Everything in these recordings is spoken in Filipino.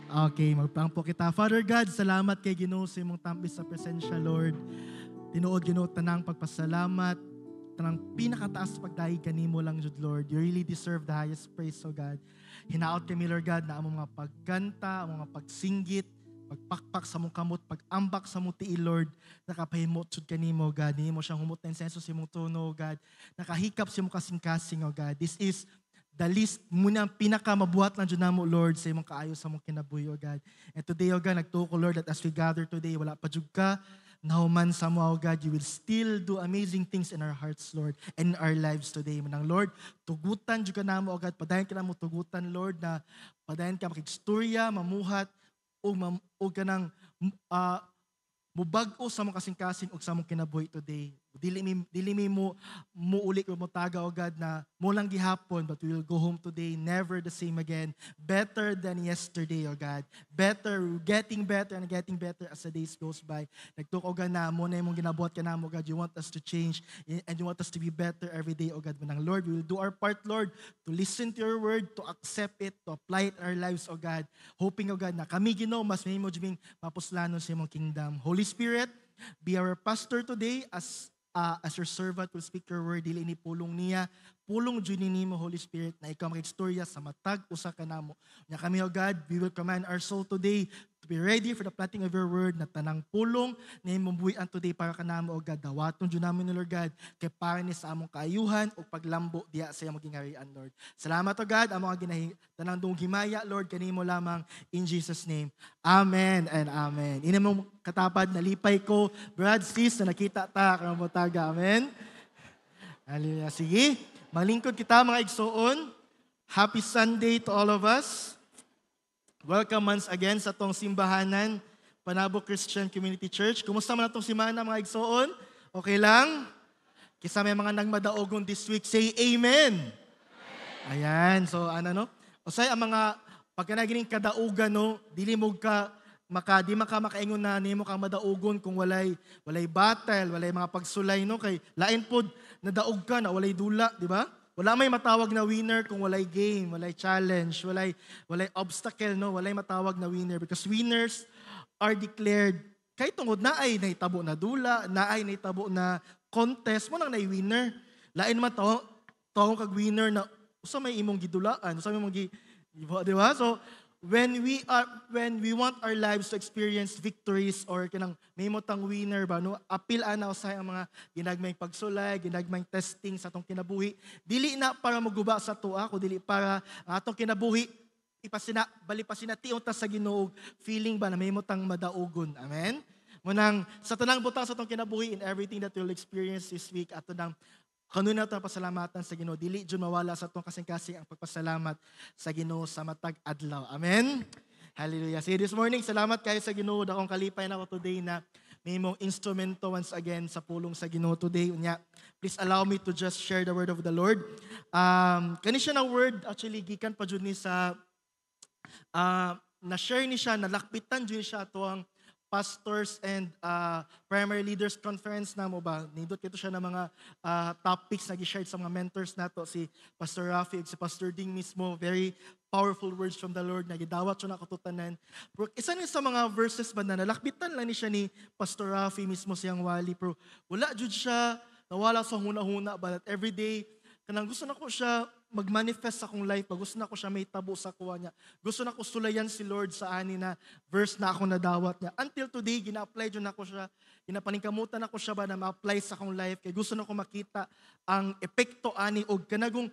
Okay, magpangpo kita. Father God, salamat kay Ginoo sa imong tampis sa presensya, Lord. Tinuod Ginoo tanang pagpasalamat, tanang pinakataas pagdahi kanimo lang jud, Lord. You really deserve the highest praise, oh God. Hinaot kami, Lord God, na among mga pagkanta, among mga pagsinggit, pagpakpak sa mong kamot, pag-ambak sa mong tiil, Lord, nakapahimot jud kanimo, God. Nimo siyang humot na insenso sa imong tono, oh God. Nakahikap sa imong kasing-kasing, oh God. This is the least muna pinakamabuhat lang dyan namo, Lord, sa imong kaayo sa mong kinabuhi, O God. And today, O God, nagtuko, Lord, that as we gather today, wala pa jud ka, nahuman sa mo, O God, you will still do amazing things in our hearts, Lord, and in our lives today. Manang, Lord, tugutan jud ka namo, O God, padayon ka namo tugutan, Lord, na padayon ka makigstorya, mamuhat, o kanang mubag-o sa mong kasing-kasing o sa mong kinabuhi today. Dili mi mo uli ko mo taga, O God, na mo lang gihapon, but we will go home today never the same again. Better than yesterday, O God. Better, getting better and getting better as the days goes by. Nagtuko, O God, na mo na yung ginabuhat ka na mo, God. You want us to change and you want us to be better every day, O God. Manang, Lord, we will do our part, Lord, to listen to your word, to accept it, to apply it in our lives, O God. Hoping, O God, na kami, Ginoo, mas may mo juming mapuslanon sa imong kingdom. Holy Spirit, be our pastor today as your servant will speak your word, dili ni pulong niya, pulong dyan ni mo, Holy Spirit, na ikaw makigstorya sa matag usa ka namo. Nya kami, O God, we will command our soul today to be ready for the planting of your word, na tanang pulong na imong buhian today para ka namo, O God. Dawaton dyan namin, Lord God, kay para ni sa among kaayuhan o paglambo diya sa iyong gingarian, Lord. Salamat, O God, among tanang dong himaya, Lord, kanimo lamang, in Jesus' name. Amen and amen. Ina mong katapad, nalipay ko, Brad, sis, na nakita ta, karamutaga. Amen. Hallelujah. Sige, malingkod kita mga igsoon. Happy Sunday to all of us. Welcome once again sa tong simbahanan, Panabo Christian Community Church. Kumusta man atong simana mga igsoon? Okay lang? Kisa may mga nagmadaogon this week, say amen. Ayan, so Usay ang mga pagkanagining kadaugan, no, dili mo ka di makaingon na nimo kang madaugon kung walay battle, walay mga pagsulay, no, kay lain pod nadaog ka na walay dula, di ba? Wala may matawag na winner kung walay game, walay challenge, walay obstacle, no, walay matawag na winner, because winners are declared kay tungod na ay nahitabo na dula, na ay nahitabo na contest mo nang nay winner. Lain man tawag kag winner na usa may imong gidulaan, usa may imong di ba? So when we want our lives to experience victories or kanang mahimotang winner ba, no, apil ana usay ang mga ginagmayng pagsulay, ginagmayng testing sa atong kinabuhi, dili na para moguba sa tuwa, ko dili para atong kinabuhi bali pasination ta sa Ginoo, feeling ba na mahimotang madaugon. Amen. Munang sa tanang butang sa atong kinabuhi, in everything that we'll experience this week, ato nang kanuna ito ang pasalamatan sa Ginoo. Dili dyan mawala sa itong kasing-kasing ang pagpasalamat sa Ginoo sa matag adlaw. Amen? Hallelujah. See, this morning, salamat kayo sa Ginoo. Dakong kalipay na ako today na may mong instrumento once again sa pulong sa Ginoo today. Unya, please allow me to just share the word of the Lord. Kani siya na word, actually, gikan pa dyan ni sa, na-share ni siya, nalakpitan dyan siya ito ang pastors and primary leaders conference na mo ba? Nindot kito siya ng mga topics na gi-shared sa mga mentors nato, si Pastor Rafi ug si Pastor Ding mismo. Very powerful words from the Lord na gidawat siya na katutanan. Pero isa ni sa mga verses ba na nalakbitan lang ni siya ni Pastor Rafi mismo siyang wali, pero wala jud siya nawala sa huna-huna, but every day kanang gusto na ko siya mag-manifest sa akong life, gusto na ko siya may tabo sa kuha niya. Gusto na ko sulayan si Lord sa ani na verse na ako nadawat niya. Until today, gina-apply dyan ako siya, ginapaningkamutan ako siya ba na ma-apply sa akong life, kaya gusto na ko makita ang epekto ani o kanagong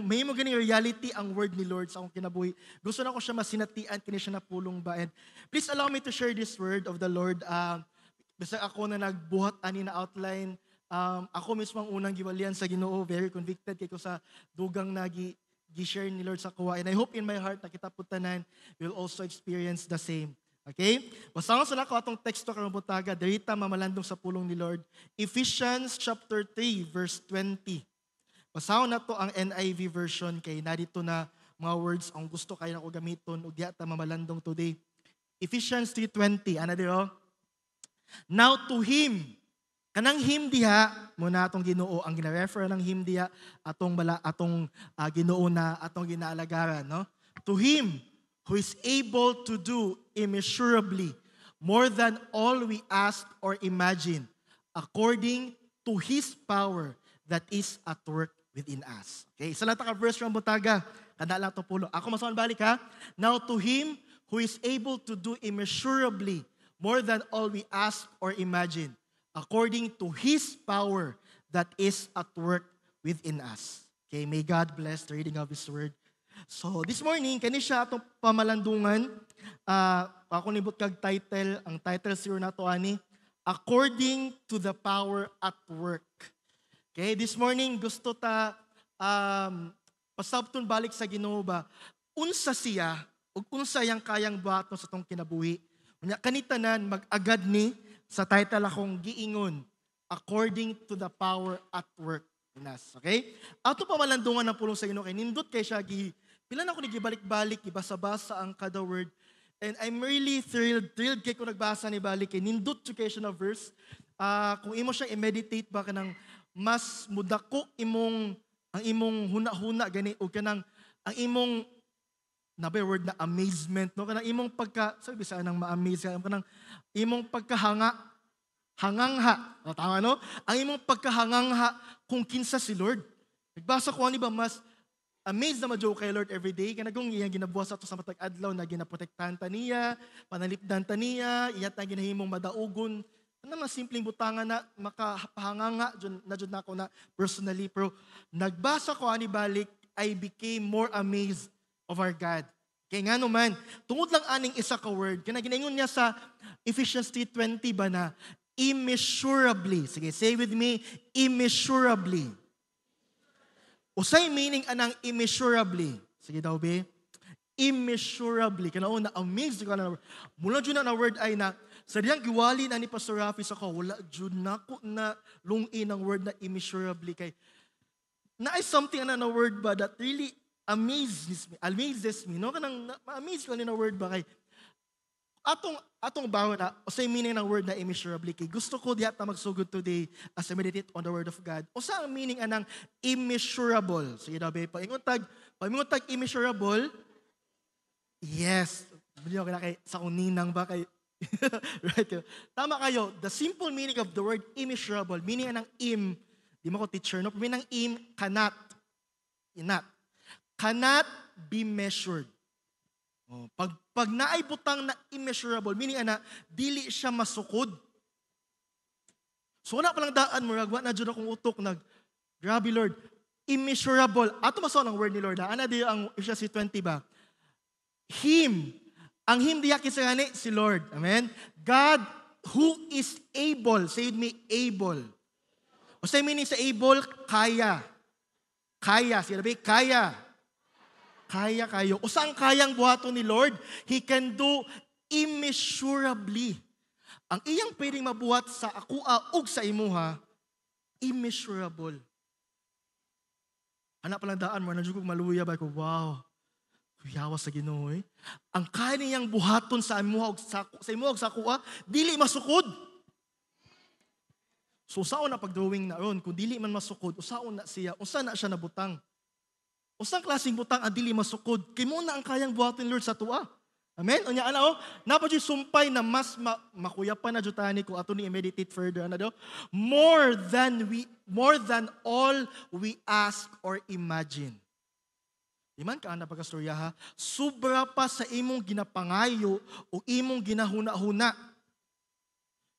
may mo ganing reality ang word ni Lord sa akong kinabuhi. Gusto na ko siya masinatian, kini siya napulong ba. And please allow me to share this word of the Lord. Basta ako na nagbuhat ani na outline, ako mismo ang unang giwalian sa Ginoo, very convicted kay ko sa dugang na gi-share ni Lord sa kuha. And I hope in my heart na kita putanan will also experience the same. Okay? Basahan sa nako atong teksto karong butaga, derita mamalandong sa pulong ni Lord. Ephesians chapter 3 verse 20. Basahan na to ang NIV version kay narito na mga words ang gusto kayo na ko gamiton ug diha ta mamalandong today. Ephesians 3:20, ana diro? Now to Him Kanang hymn diha muna atong Ginoo ang gina-refer ng hymn diha atong Ginoo na atong ginaalagaran, no? To him who is able to do immeasurably more than all we ask or imagine, according to his power that is at work within us. Okay, isa lang ka verse from butaga. Kada lang to pulo. Ako masaman balik ha. Now to him who is able to do immeasurably more than all we ask or imagine, according to his power that is at work within us. Okay, may God bless the reading of his word. So this morning, kani siya atong pamalandungan. Ako nibot kag title, ang title siro na to ani, According to the Power at Work. Okay, this morning gusto ta pasabton balik sa Ginoo ba, unsa siya ug unsa yang kayang buhaton sa tong kinabuhi. Unya kanitanan mag-agad ni sa title akong giingon, According to the Power at Work in us. Okay? Ato pamalandungan ng pulong sa Ginoo kay nindot kay siya pila na ako nagibalik-balik, ibasa-basa ang kada word. And I'm really thrilled kay ko nagbasa ni balik kay nindot kay siya na verse. Kung imo siya i-meditate ba kanang mas mudako ang imong huna-huna gani o kanang ang imong word na amazement, no? Kanang imong sabi bisa nang ma-amaze ka, kanang imong hangangha. O, tama, no? Ang imong pagkahangangha kung kinsa si Lord. Nagbasa ko ani ba mas amazed na madyo kay Lord every day. Kanagong iyang ginabuhat sa ito sa matag adlaw na ginaprotektahan ta niya, panalipdan ta niya, iyat na ginahimong madaugon. Ano na simpleng butangan na makapahanganga na dyan na ako na personally. Pero nagbasa ko ani balik, I became more amazed of our God. Kaya nga naman, tungod lang aning isa ka word, ginaingon niya sa Ephesians 3:20 ba na, immeasurably. Sige, say with me, immeasurably. Usay meaning anang immeasurably. Sige daw, be. Immeasurably. Kanaon na amazed ka na. Mula dyan na word ay na, sa diyang giwali na ni Pastor Rafi sa ko, wala dyan na ko na lungin ang word na immeasurably. Kay, na ay something na word ba that really amazes me. No? Kanang ma-amaze ko na word ba kay, atong bawa na, o sa meaning ng word na immeasurably, kay gusto ko diya ta magsugod today as I meditate on the word of God. O sa ang meaning anang immeasurable? Sige daw, be, pag tag immeasurable, yes, bilyo ka kay sa kuninang ba kay, right? Tama kayo, the simple meaning of the word immeasurable, meaning anang di mo ko teacher, no? Meaning ng cannot be measured. Oh, pag naay butang na immeasurable, meaning dili siya masukod. So na palang daan mo, ragwa na dyan akong utok, grabe Lord, immeasurable. Ato maso ang word ni Lord, ana di ang Ephesians 20 ba? Ang him diya kisagani si Lord. Amen? God who is able, say with me, able. O say meaning sa able, kaya. Kaya, sinabi, kaya. Kaya kayo. O saan kayang buhaton ni Lord? He can do immeasurably. Ang iyang pwedeng mabuhat sa akua ug sa imuha, immeasurable. Anak palang daan mo, nandiyo kong maluya ba ko, wow, kuyawa sa Ginoo eh. Ang kaya niyang buhaton sa imuha ug sa imuha ug sa akua, dili masukod. So saan na pag-drawing na ron, kung dili man masukod, usaon na siya, usa na siya nabutang. Usang klaseng butang ang dili masukod, kay mo na ang kayang buhatin Lord sa tua. Amen? Unya ana napa jud sumpay na mas makuyapan na jud tani ko ato ni meditate further daw. More than all we ask or imagine. Di man ka ana pagkastorya ha, sobra pa sa imong ginapangayo o imong ginahuna-huna.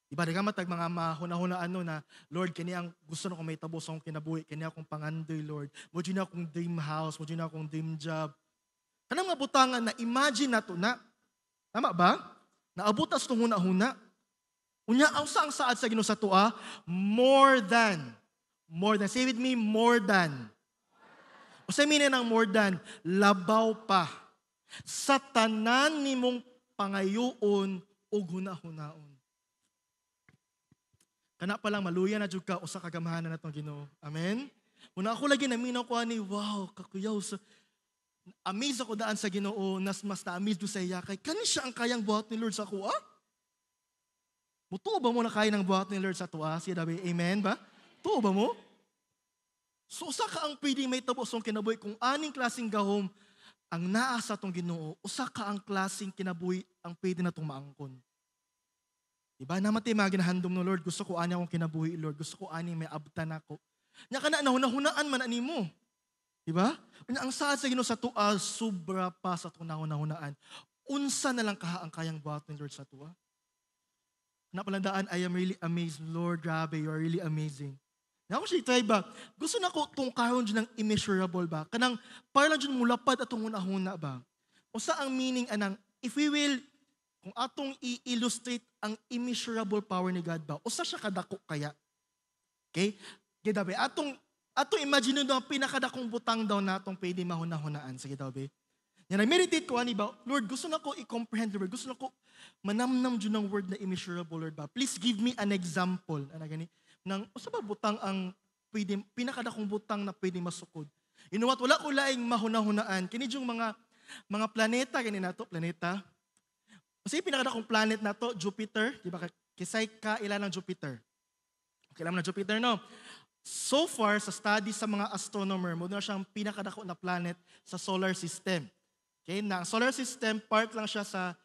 Diba, di ka matag mga mahuna-hunaan na, Lord, kani ang gusto na kong may tabo sa akong kinabuhi, kani akong pangandoy, Lord. Mudyo na akong dream house, mudyo na akong dream job. Kanang mga butangan na imagine na to na. Tama ba? Naabutas itong huna-huna. Unya, ang saad sa Ginoo sa tua, more than. Say with me, more than. O sa meaning ng more than, labaw pa. Sa tanan nimong pangayoon o huna-hunaon. Kana pa lang maluya na jud ka usa ka gamahanan natong Ginoo. Amen. Una ako lagi naminaw ko ani, wow, kakuyaw sa amaze ako daan sa Ginoo, mas na-amaze do sa iya kay kani siya ang kayang buhat ni Lord sa ako. Tuo ba mo na kaya ng buhat ni Lord sa tuwa? Siya dabi, amen ba? Tuo ba mo? So, usa ka ang pwede may tabo sa kinabuhi kung aning klaseng gahom ang naa sa tong Ginoo, usa ka ang klaseng kinabuhi ang pwede na tong maangkon. Diba? Namatay mga ginahandom no Lord, gusto ko ani akong kinabuhi, Lord. Gusto ko ani may abtan ako. Nya kana nahunahunaan man ani mo. Diba? Ang saad sa Ginoo sa tuwa, sobra pa sa itong nahunahunaan. Unsa na lang kaha ang kayang buhat ni Lord sa tuwa? Napalandaan, I am really amazed. Lord, grabe, you are really amazing. Nga ako siya itry ba? Gusto na ko itong karon dyan ng immeasurable ba? Kanang para lang dyan mulapad at itong hunahuna ba? O sa ang meaning anang, if we will, kung atong i-illustrate ang immeasurable power ni God ba, o sa siya kadako kaya? Okay? Kaya dabe, atong imagine daw, pinakadakong butang daw na atong pwede mahunahunaan. Sige daw, be. Yan, nag-meditate ko, ani ba? Lord, gusto na ko i-comprehend the word. Gusto na ko manamnam dyan ng word na immeasurable, Lord ba? Please give me an example. Ano gani? Nang, o sa ba butang ang pwede, pinakadakong butang na pwede masukod? You know what? Wala ko laing mahunahunaan. Kini yung mga planeta, gani na to, planeta. Kasi pinakadakong planet na to, Jupiter. Di ba? Kisay ka ilan ng Jupiter. Okay lang na Jupiter, no? So far, sa study sa mga astronomer, mo na siyang pinakadako na planet sa solar system. Okay? Na ang solar system, part lang siya sa,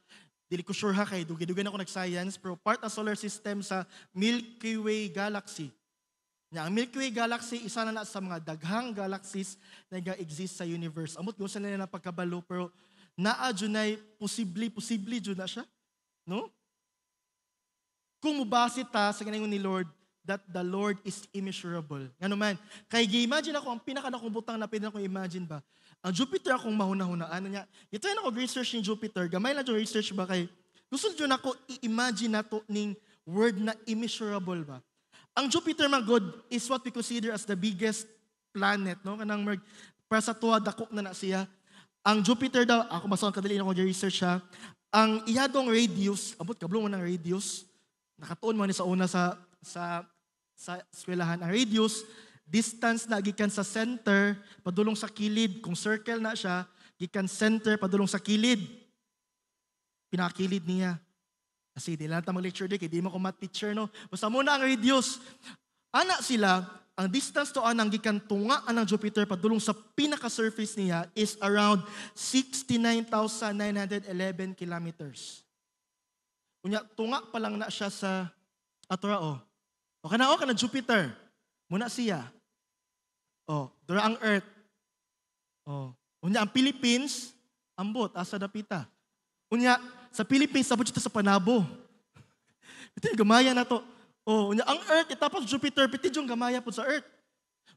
dili ko sure ha kay, dugi-dugi na ako nag-science, pero part ng solar system sa Milky Way Galaxy. Na ang Milky Way Galaxy, isa na sa mga daghang galaxies na nag-exist sa universe. Amot kung saan nila napagkabalo, pero naa dyan ay posible dyan na siya. No? Kung mubasi ta sa ganayon ni Lord, that the Lord is immeasurable. Nga naman, kay gi-imagine ako, ang pinakadakong butang na pwede akong imagine ba, ang Jupiter akong mahuna-hunaan niya. Ito yun ako research ni Jupiter, gamay lang yung research ba kay, gusto nyo na ako i-imagine na to ning word na immeasurable ba. Ang Jupiter, my God, is what we consider as the biggest planet, no? Kanang para sa tuwa, dako na siya. Ang Jupiter daw, ako masawang kadali na ako research ha, ang iyadong radius, abot kablong mo ng radius, nakatuon mo ni sa una sa eskwelahan. Ang radius, distance na gikan sa center, padulong sa kilid. Kung circle na siya, gikan center, padulong sa kilid. Pinakilid niya. Kasi di lang mag-lecture di, kaya di mo ko mat-teacher, no? Basta muna ang radius. Ana sila, ang distance to anang gikan tunga anang Jupiter padulong sa pinaka-surface niya is around 69,911 kilometers. Kunya, tunga pa lang na siya sa Atorao. O kana Jupiter. Muna siya. O, dura ang Earth. O, unya ang Philippines, ambot, asa dapita. Unya, sa Philippines, sabot siya sa Panabo. Ito yung gamaya na to. O, unya ang Earth, itapos Jupiter, piti yung gamaya po sa Earth.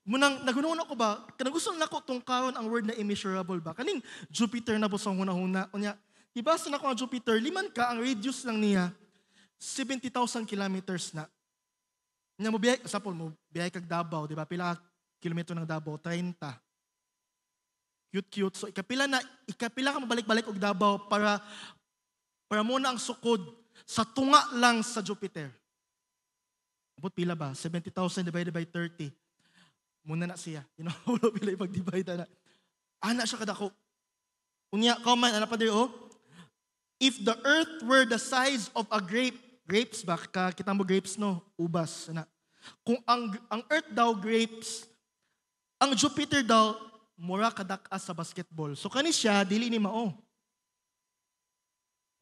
Munang, nagunaon ako ba, kanang gusto na ko itong karon ang word na immeasurable ba? Kaning Jupiter na po sa huna-huna. Unya, ibasa na ko ang Jupiter, liman ka, ang radius lang niya, 70,000 kilometers na. Nga mo biyay, sapol mo, biyay kag Davao, di ba? Pila kilometro ng Davao? 30. Cute. So, ikapila ka mabalik-balik og Davao para muna ang sukod sa tunga lang sa Jupiter. Abot pila ba? 70,000 divided by 30. Muna na siya. You know, wala pila ipag-divide na. Ana siya kadako. Unya, comment, ano pa dito? If the earth were the size of a grapes ba? Kita mo grapes, no? Ubas. Ano? Kung ang earth daw grapes, ang Jupiter daw, mura kadak-as sa basketball. So kani siya, dili ni mao.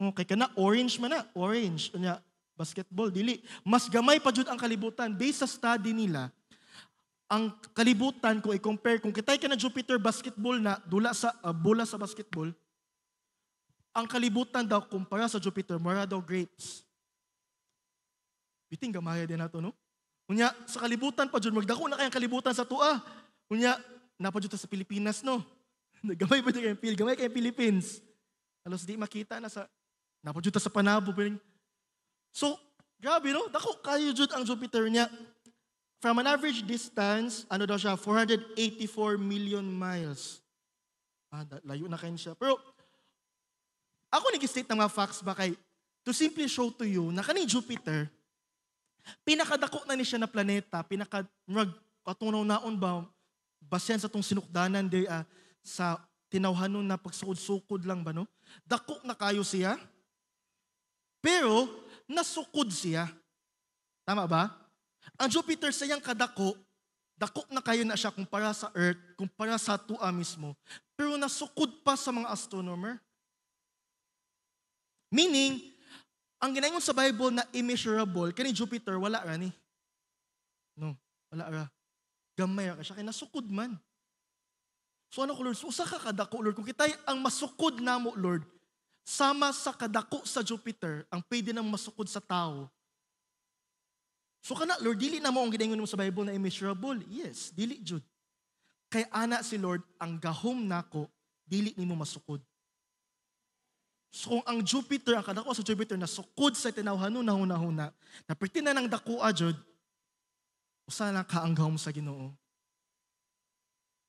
Okay, kana orange man na. Orange. Unya, basketball, dili. Mas gamay pa jud ang kalibutan. Based sa study nila, ang kalibutan, kung i-compare, kung kitay ka na Jupiter basketball na, bola sa basketball, ang kalibutan daw, kumpara sa Jupiter, mura daw grapes. Biting gamaya din nato, no? Unya, sa kalibutan pa dyan, magdako na kayang kalibutan sa tua. Unya, napadyo sa Pilipinas, no? Gamay pa dyan gamay kayang Philippines. Alos di makita na sa, napadyo sa Panabo. So, grabe, no? Dako kayo dyan ang Jupiter niya. From an average distance, ano daw siya, 484 million miles. Layo na kayo siya. Pero, ako nag-state ng mga facts ba kay, to simply show to you, na kaning Jupiter, pinakadako na ni siya na planeta, katunaw naon ba, basehan sa itong sinukdanan de, sa tinawhanon na pagsukod-sukod lang ba, no? Dako na kayo siya, pero nasukod siya. Tama ba? Ang Jupiter sa iyang kadako, dako na kayo na siya kumpara sa Earth, kumpara sa tua mismo. Pero nasukod pa sa mga astronomer. Meaning, ang ginayon sa Bible na immeasurable, kani Jupiter, wala ra ni. No, wala ra. Gamay ra siya, kaya nasukod man. So ano ko, Lord? So, usa ka kadako, Lord. Kung kita'y ang masukod na mo, Lord, sama sa kadako sa Jupiter, ang pwede nang masukod sa tao. So kana, Lord, dili na mo ang ginayon mo sa Bible na immeasurable. Yes, dili jud. Kay ana si Lord, ang gahom nako, dili nimo masukod. So kung ang Jupiter, ang kadako sa Jupiter, nasukod sa tinawhanon na hunahuna, na perti na ng dakoa jud, usa na ka ang gahom sa Ginoo.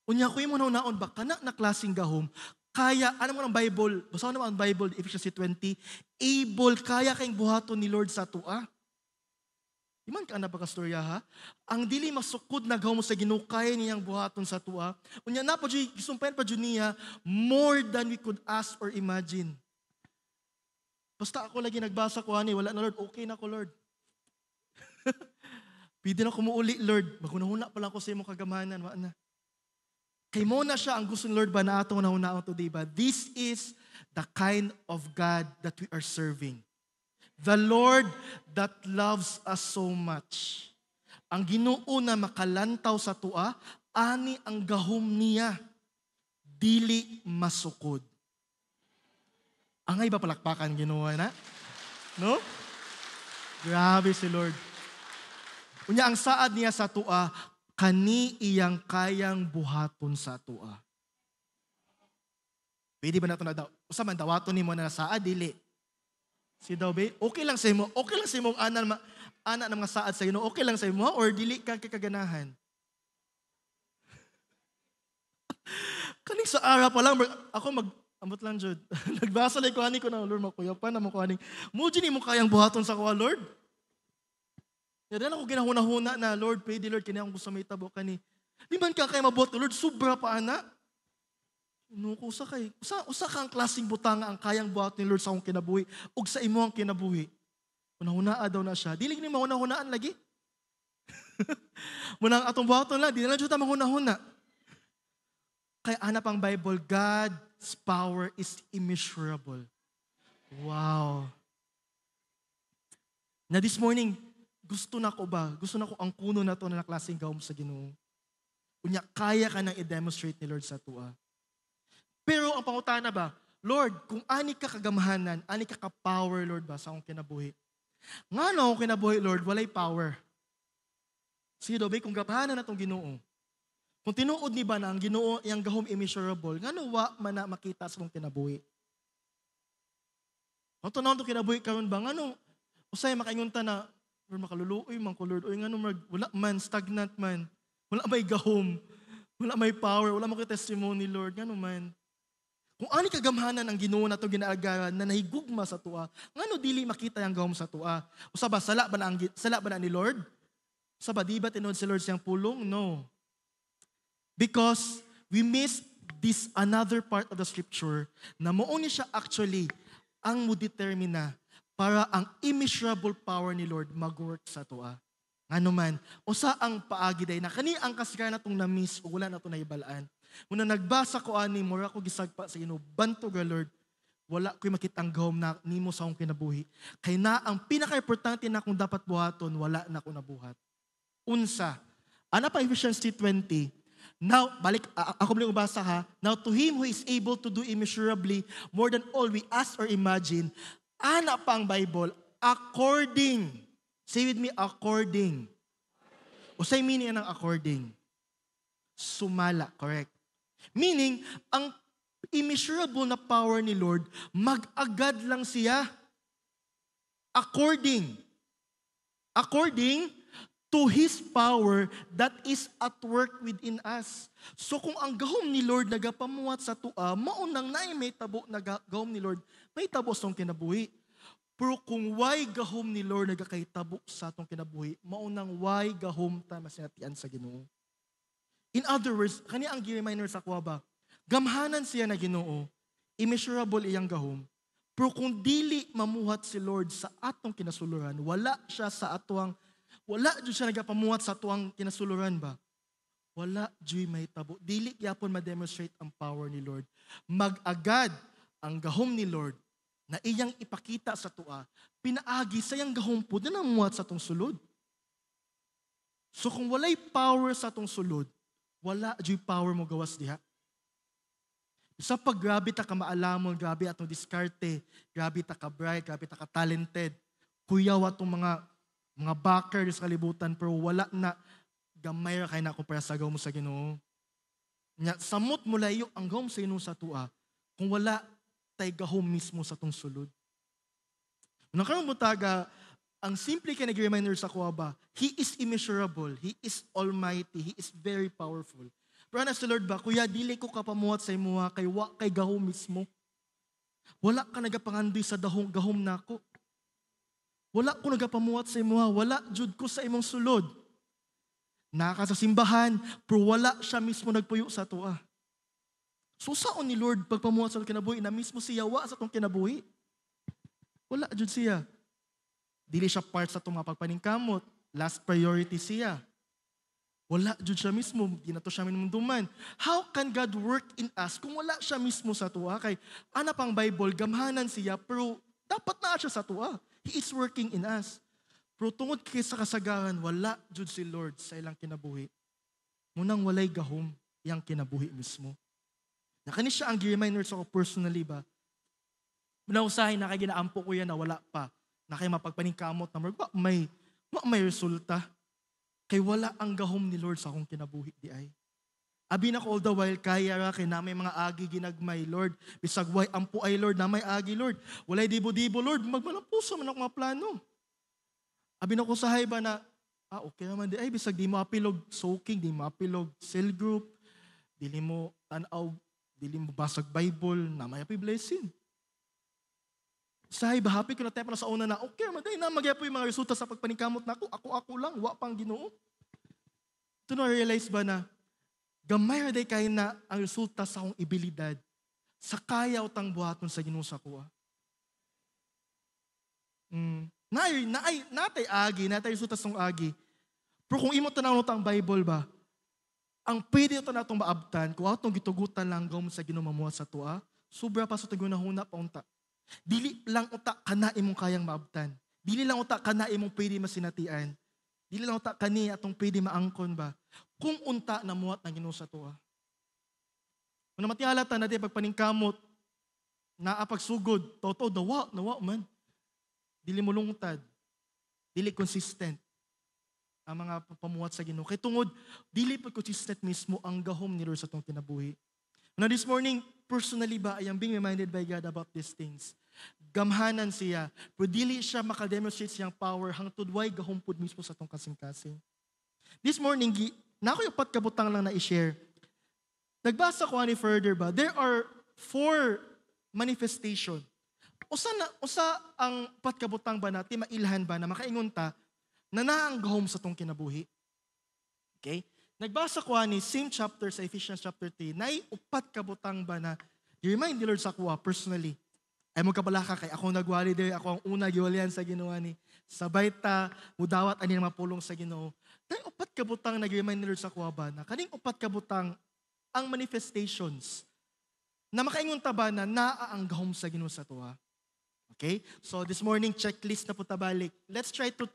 Unya ko imo naon ba kana na klaseng gahom kaya ano mo ng Bible basahin mo ang Bible Ephesians 20 able kaya kayong buhaton ni Lord sa tua. Iman ka na pagkastorya ha? Ang dili masukod na gahom sa Ginoo kaya niyang buhaton sa tua. Unya na pa jud gisumpayan pa jud niya more than we could ask or imagine. Basta ako lagi nagbasa ko ani wala na Lord okay na ko Lord. Pwede na ko muuli Lord magunahuna pa lang ko sa imong kagamahanan wa na. Kay mo na siya ang gusto ni Lord ba na atong nahunaon today ba? This is the kind of God that we are serving. The Lord that loves us so much. Ang Ginoo na makalantaw sa tua, ani ang gahom niya, dili masukod. Angay ba palakpakan Ginoo na? No? Grabe si Lord. Unya ang saad niya sa tua, kani iyang kayang buhaton sa tua. Pwede ba nato na daw? Usa man dawaton nimo na saad dili. Si daw be, okay lang sa imo. Okay lang sa imong ana ng mga saad sa Ginoo. Okay lang sa imo or dili ka kaganahan. Kaning sa ara pa lang ako ambot lang jud. Nagbasa lay ko ani ko na Lord makuya pa na mo ko ani. Mo ni mo kayang buhaton sa kuha Lord. Yan ako ginahuna-huna na, Lord, pwede Lord, kanya akong gusto may tabo ka ni. Di man ka kayo mabuto, Lord, sobra pa ana. Nuko usa kay, usa kang klaseng butanga ang kayang buhat ni Lord sa akong kinabuhi, ug sa imo ang kinabuhi. Hunahunaa daw na siya. Dili ni mahunahunaan lagi. Munang atong buhaton lang, di na lang siya mahunahuna. Kaya ana pang Bible, God's power is immeasurable. Wow. Na this morning, gusto na ko ang kuno na to na klaseng gahom sa Ginoo. Unya, kaya ka nang i-demonstrate ni Lord sa tua. Pero ang pangutana ba, Lord, kung ani ka kagamahanan, ani ka ka-power, Lord ba, sa akong kinabuhi. Nga no, akong kinabuhi, Lord, walay power. Sige daw, kung gamahanan na itong Ginoo. Kung tinuod ni ba na ang Ginoo, yung gahom immeasurable, nga no, wa man na makita sa akong kinabuhi. Kung tanong itong kinabuhi karon ba, nga no, usay makaingunta na, Lord, makaluluoy man ko, Lord. Oy, nga no, wala man, stagnant man. Wala may gahom. Wala may power. Wala mo testimony, Lord. Nga no man. Kung ani kagamhanan ang Ginoo nato ginaagaran na nahigugma sa tua, ngano dili makita yang gahom sa tua? Usa ba sala ba na ni Lord? Usa ba di ba tinuod si Lord siyang pulong? No. Because we missed this another part of the scripture na mao ni siya actually ang mo-determina para ang immeasurable power ni Lord mag-work sa tua. Ano man, usa ang paagi day na kani ang kasagaran natong na-miss o wala nato naibalaan. Muna nagbasa ko ani mura ko gisagpa sa Ginoo, bantog Lord, wala ko'y makitang gahom na nimo sa akong kinabuhi. Kay na ang pinaka-importante na akong dapat buhaton, wala na ako nabuhat. Unsa, ana pa Ephesians 3:20. Now, ako muli ubasa ha. Now to him who is able to do immeasurably more than all we ask or imagine, ana pa ang Bible, according. Say with me, according. Usay meaning ng according. Sumala, correct. Meaning, ang immeasurable na power ni Lord, mag-agad lang siya. According to His power that is at work within us. So kung ang gahom ni Lord nagapamuhat sa tua, maunang na may tabo na gahom ni Lord, may tabo sa itong kinabuhi. Pero kung why gahom ni Lord nagakaitabo sa itong kinabuhi, maunang why gahom tama sinatian sa Ginoo. In other words, kani ang gi-reminder sa kuha ba, gamhanan siya na Ginoo, immeasurable iyang gahom, pero kung dili mamuhat si Lord sa atong kinasuluran, wala siya sa atong Wala jud siya nagapamuhat sa tuang kinasuluran ba? Wala jud may tabo. Dili gyapon ma-demonstrate ang power ni Lord. Mag-agad ang gahom ni Lord na iyang ipakita sa tua, pinaagi sa iyang gahom po na namuhat sa tong sulod. So kung walay power sa tong sulod, wala jud power mo gawas diha. Sa pag grabe ta ka maalamon, grabe atong diskarte, grabe ta ka bright, grabe ta ka talented, kuyaw atong mga backer sa kalibutan, pero wala na gamay ra kay na kumpara sa gahom mo sa Ginoo. Nya samot mo layo ang gahom sa Ginoo sa tua, kung wala tay gahom mismo sa tong sulod. Nakaroon mo taga, ang simple ka nag-reminder sa kuha ba, He is immeasurable, He is almighty, He is very powerful. Pero na sa Lord ba, kuya, dili ko kapamuhat sa imuha kay gahom mismo. Wala ka nagapangandoy sa gahom nako. Wala ko nagapamuhat sa imuha, wala jud ko sa imong sulod. Naka sa simbahan, pero wala siya mismo nagpuyo sa tua. So saon ni Lord pagpamuhat sa kinabuhi na mismo siya wa sa tong kinabuhi? Wala jud siya. Dili siya part sa itong mga pagpaningkamot. Last priority siya. Wala jud siya mismo. Di na to siya minumduman. How can God work in us kung wala siya mismo sa tuwa? Kay ana pang Bible, gamhanan siya, pero dapat na siya sa tuwa. He is working in us. Pero tungod kay sa kasagaran, wala jud si Lord sa ilang kinabuhi. Munang walay gahom, iyang kinabuhi mismo. Nakani siya ang reminder sa ako personally ba? Munausahin na kay ginaampo ko yan na wala pa. Na kay mapagpaningkamot na may resulta. Kay wala ang gahom ni Lord sa akong kinabuhi di ay. Abi na ko all the while, kaya ra kay na may mga agi ginagmay, Lord. Bisag way ampo ay Lord, na may agi Lord. Walay dibo-dibo Lord, magmalapuso man ako mga plano. Abi na ko sa hayba na, okay naman di ay, bisag di mo apilog soaking, di mo apilog cell group, dili mo tanaw, dili mo basag Bible, na may api blessing. Sahay, happy ko na tayo sa una na, okay, maday na magaya po yung mga resulta sa pagpaningkamot na ako lang, wa pang Ginoo. Ito na-realize ba na, gamay raday kayo na ang resulta sa akong ibilidad, sa kaya o tang buhaton sa Ginoo sa kuha. Natay resulta sa akong agi. Pero kung imo tanaw ang Bible ba, ang pwede ito na itong maabtan, kung atong gitugutan lang gawin sa Ginoo mamuhat sa tuwa, sobra pa sa ito gunahuna pa unta. Dili lang utak kana imong kayang maabtan. Dili lang utak kana imong pwede masinatian. Dili lang utak kani atong pwede maangkon ba. Kung unta na muhat na Ginoo sa tuwa. Kung matihalata na di pagpaningkamot, naapagsugod, totoo, nawa man. Dili mo lungtad. Dili consistent ang mga pamuhat sa Ginoo. Kay tungod, dili pa consistent mismo ang gahom ni Lord sa itong kinabuhi. Now this morning, personally ba, I am being reminded by God about these things. Gamhanan siya, pero dili siya makademonstrate siyang power hangtod way gahumpod mismo sa itong kasing-kasing. This morning, na ako yung patkabutang lang na i-share. Nagbasa ko ani further ba, there are 4 manifestation. Usa ang patkabutang ba natin, mailhan ba na makaingon ta, na naang gahom sa itong kinabuhi. Okay? Nagbasa ko ani same chapter sa Ephesians chapter 3, na upat kabutang ba na i-remind ni Lord sa kuha personally. Ay mo kabalaka kay ako nagwali there, ako ang una giwalian sa Ginoo ni. Sabay ta mudawat ani mapulong sa Ginoo. Dai upat kabutang nag-remind ni Lord sa kuha ba na kaning upat kabutang ang manifestations na makaingon ta ba na naa ang gahom sa Ginoo sa tuwa. Okay? So this morning, checklist na po tabalik. Let's try to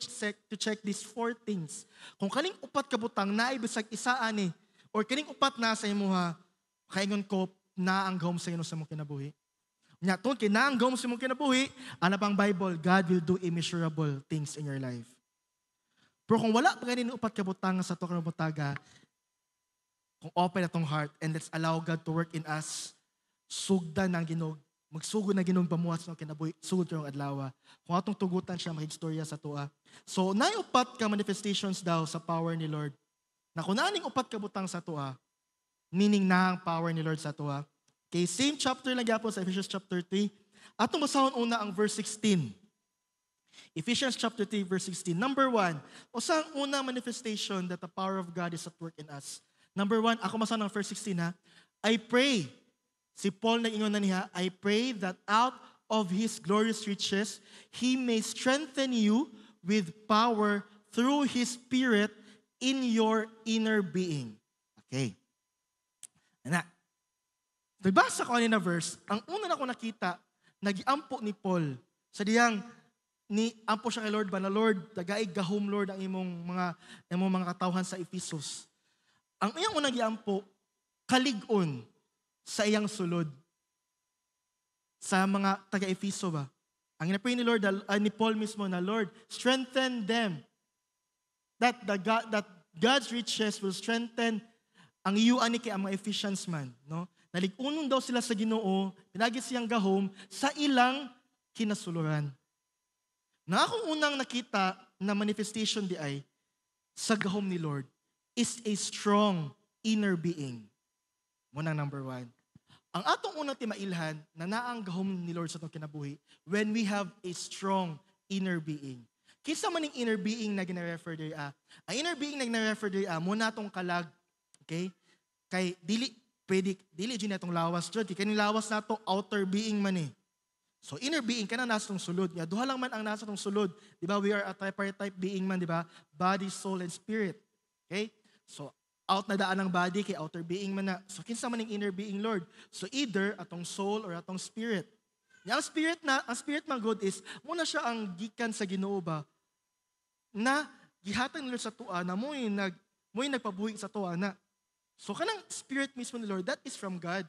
check these 4 things. Kung kaning upat kabutang na ibisag isaan or kaning upat na sa imuha, kaingon ko na ang gahom sa Ginoo sa mong kinabuhi. Nya tungod kay na ang gahom sa mong kinabuhi, ana pang Bible, God will do immeasurable things in your life. Pero kung wala pa ganin upat kabutang sa to kanabutaga, kung open na tong heart and let's allow God to work in us, sugdan ng Ginoo. Magsugod na Ginoo pamuhat sa kinabuhi, sugod kayong adlaw. Kung atong tugutan siya, makigstorya sa tuwa. So, upat ka manifestations daw sa power ni Lord. Na kung naning upat ka butang sa tuwa, meaning na ang power ni Lord sa tuwa. Okay, same chapter lang yapon sa Ephesians chapter 3. Atong basahon una ang verse 16. Ephesians chapter 3, verse 16. Number 1, usa ang unang manifestation that the power of God is at work in us. Number 1, ako masahan ng verse 16 ha. I pray. Si Paul nag-ingon na niya, I pray that out of His glorious riches, He may strengthen you with power through His Spirit in your inner being. Okay. Anak, nagbasa ko kanina verse, ang una na ko nakita, nagiampo ni Paul, sa diyang, ni ampo siya kay Lord ba na Lord, tagaig gahom Lord ang imong mga katawhan sa Ephesus. Ang iyang unang giampo, kalig-on sa iyang sulod. Sa mga taga-Efeso ba? Ang inapray ni Lord, ni Paul mismo na Lord, strengthen them. That God's riches will strengthen ang iyuan ni kay ang mga Ephesians man, no? Nalig-unon daw sila sa Ginoo, pinagi siyang gahom sa ilang kinasuluran. Na akong unang nakita na manifestation di ay sa gahom ni Lord is a strong inner being. Munang number 1. Ang atong unang timailhan na naang gahom ni Lord sa atong kinabuhi when we have a strong inner being. Kinsa man ning inner being na gina-refer diri ang inner being na gina-refer diri muna atong kalag. Okay? Kay dili jud natong lawas jud kay kaning lawas nato outer being man eh. So inner being kana nasa tong sulod niya. Duha lang man ang nasa tong sulod. Di ba? We are a tripartite being man, di ba? Body, soul, and spirit. Okay? So out na daan ang body kay outer being man na. So kinsa man ang inner being, Lord? So either atong soul or atong spirit. Ang spirit man God is muna siya ang gikan sa Ginoo ba na gihatag ni Lord sa tuwa na mo'y nagpabuhi sa tuwa na. So kanang spirit mismo ni Lord, that is from God.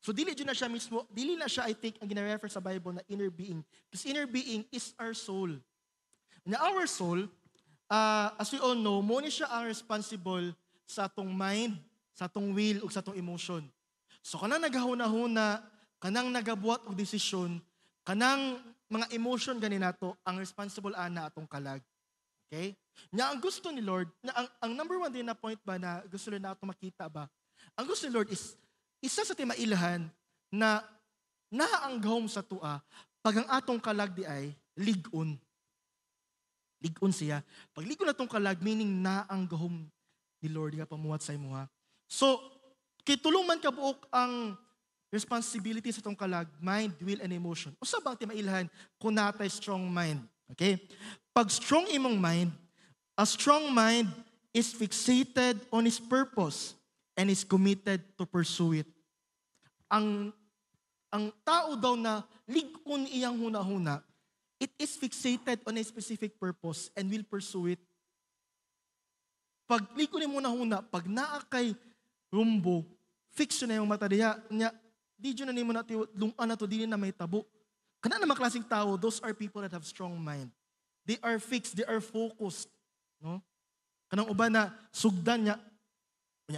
So dili na siya mismo, dili na siya I think ang gina-refer sa Bible na inner being. Because inner being is our soul. Na our soul, as we all know, mo ni siya ang responsible sa atong mind, sa atong will, o sa atong emotion. So kanang naghahuna-huna, kanang nagabuhat og desisyon, kanang mga emotion gani nato ang responsible ana atong kalag. Okay? Nya ang gusto ni Lord, ang number 1 din na point ba na gusto na nato makita ba? Ang gusto ni Lord is isa sa timailhan na naanggahom sa tua pag ang atong kalag di ay ligon. Ligon siya. Pag ligon atong kalag, meaning naanggahom ni Lord nga pamuhat sa imuha. So, kay tulungan ka buok ang responsibility sa atong kalag, mind, will, and emotion. Usa bang timailhan kung natay strong mind? Okay? Pag strong imong mind, a strong mind is fixated on its purpose and is committed to pursue it. Ang tao daw na ligon iyang huna-huna, it is fixated on a specific purpose and will pursue it. Pag ligon mo huna, pag naa kay rumbo, fix na yung mata diya, di dyan na nimo na lungan na to, di na may tabo. Kana naman klaseng tao, those are people that have strong mind. They are fixed, they are focused. No? Kanang uban na sugdan niya,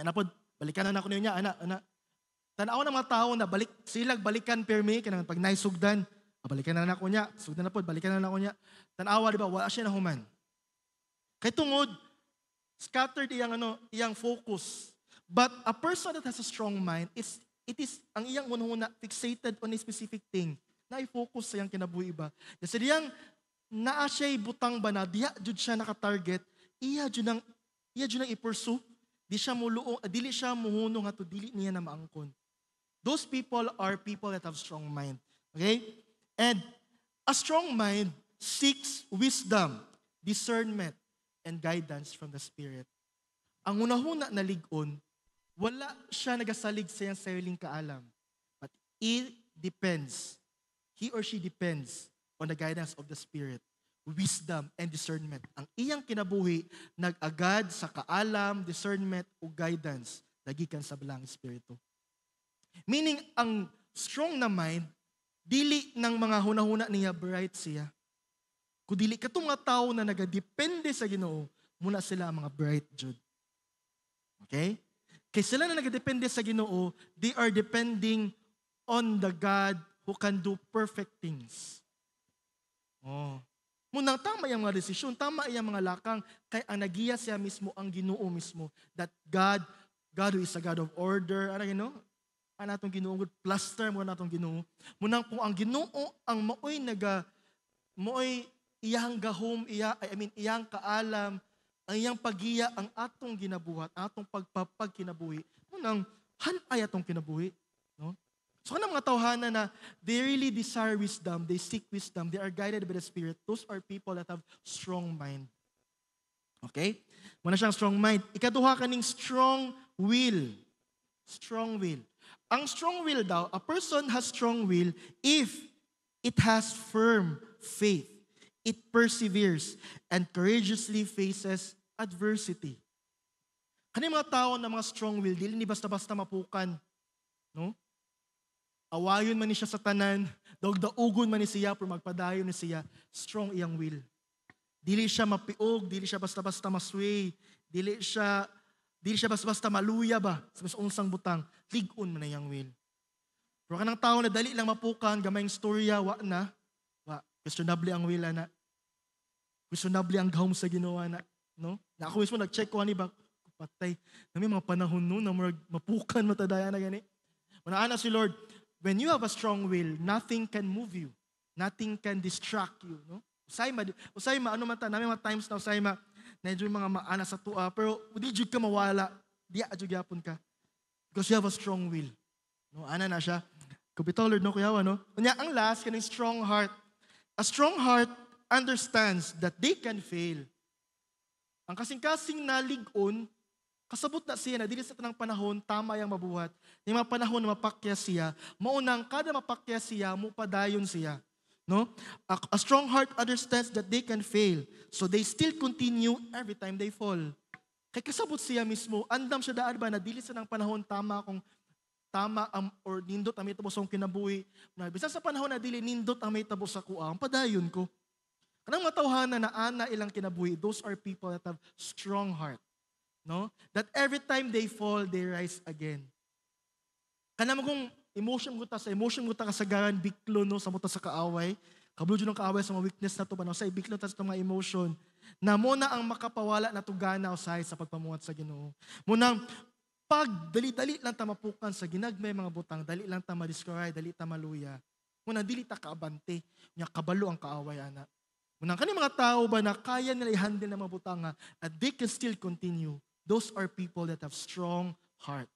na po, balikan na ako niya, ana. Tanaw ng mga tao na balikan permi, kanang pag naisugdan, balikan na ako niya, sugdan na po, balikan na ako niya. Tanawa, di ba, wala siya na human. Kay tungod, scattered iyang focus. But a person that has a strong mind, it is ang iyang unahuna fixated on a specific thing. Na i-focus sa iyang kinabuhi ba. Kasi diyang naa siya'y butang ba na, diya jud siya naka-target, iya jud nang i-pursue. Dili siya muhunong ato, dili niya na maangkon. Those people are people that have strong mind. Okay? And a strong mind seeks wisdom, discernment, and guidance from the Spirit. Ang unahuna na ligon, wala siya nagasalig sa iyang sariling kaalam. But he or she depends on the guidance of the Spirit, wisdom, and discernment. Ang iyang kinabuhi, nag-agad sa kaalam, discernment, o guidance, nagikan sa Balang Espiritu. Meaning, ang strong na mind, dili ng mga hunahuna niya bright siya. Kudili katong mga tao na nagadepende sa Ginoo, muna sila ang mga bright jud. Okay? Kaya sila na nagadepende sa Ginoo, they are depending on the God who can do perfect things. Oh. Munang tama yung mga desisyon, tama yung mga lakang, kaya ang nagiya siya mismo, ang Ginoo mismo, that God who is a God of order, ano natong Ginoo, plaster mo natong Ginoo. Munang kung ang Ginoo ang mo'y iyang gahom, iyang kaalam, ang iyang pagiya, ang atong ginabuhat, atong pagkinabuhi, munang hanay atong kinabuhi. No? So kanang mga tawhana na they really desire wisdom, they seek wisdom, they are guided by the Spirit, those are people that have strong mind. Okay? Muna siyang strong mind. Ikaduha kaning strong will. Strong will. Ang strong will daw, a person has strong will if it has firm faith. It perseveres and courageously faces adversity. Kani mga tao na mga strong will, dili ni basta-basta mapukan. No? Awayon man ni siya sa tanan, daog-daugon man ni siya, pero magpadayon ni siya, strong iyang will. Dili siya mapiog, dili siya basta-basta masway, dili siya basta-basta maluya ba sa unsang butang, ligon man na iyang will. Pero kanang tao na dali lang mapukan, gamayng storya, wa na, questionable ang will na. Questionable ang gahom sa ginawa na. No? Na ako mismo nag-check ko ani ba, patay. Na may mga panahon noon na mapukan matadaya na gani. Manaana si Lord, when you have a strong will, nothing can move you. Nothing can distract you. No? Usay ma, ano man ta, namin mga times na usay ma, na yung mga maana sa tua, pero di jud ka mawala, di adjud yapon ka. Because you have a strong will. No, ana na siya. Kupito Lord no kuyawa no. Unya ang last kaning strong heart. A strong heart understands that they can fail. Ang kasing-kasing na ligon, kasabot na siya na dili sa tanang panahon tama yang mabuhat. Ni mga panahon na mapakya siya, maunang kada mapakya siya, mupadayon siya. No? A strong heart understands that they can fail. So they still continue every time they fall. Kay kasabot siya mismo, andam siya daan ba na dili sa nang panahon tama kung tama or nindot ang may tabos ang kinabuhi. Bisa sa panahon na dili nindot ang may tabos sa kuang, padayon ko. Kanang matawhana na ana ilang kinabuhi, those are people that have strong heart. No? That every time they fall, they rise again. Kanang kung emotion mo ta kasagaran, biklo no, sa muta sa kaaway, kablo ng kaaway sa mga weakness na to, sa biklo ta sa mga emotion, na mo na ang makapawala na tugana usahay sa pagpamuhat sa Ginoo. Munang pag dali-dali lang ta mapukan sa ginagmay mga butang, dali lang ta ma-destroy, dali ta maluya. Munang dili ta kaabante, nya kabalo ang kaaway ana. Munang kani mga tao ba na kaya nila i-handle na mga butang at they can still continue. Those are people that have strong heart.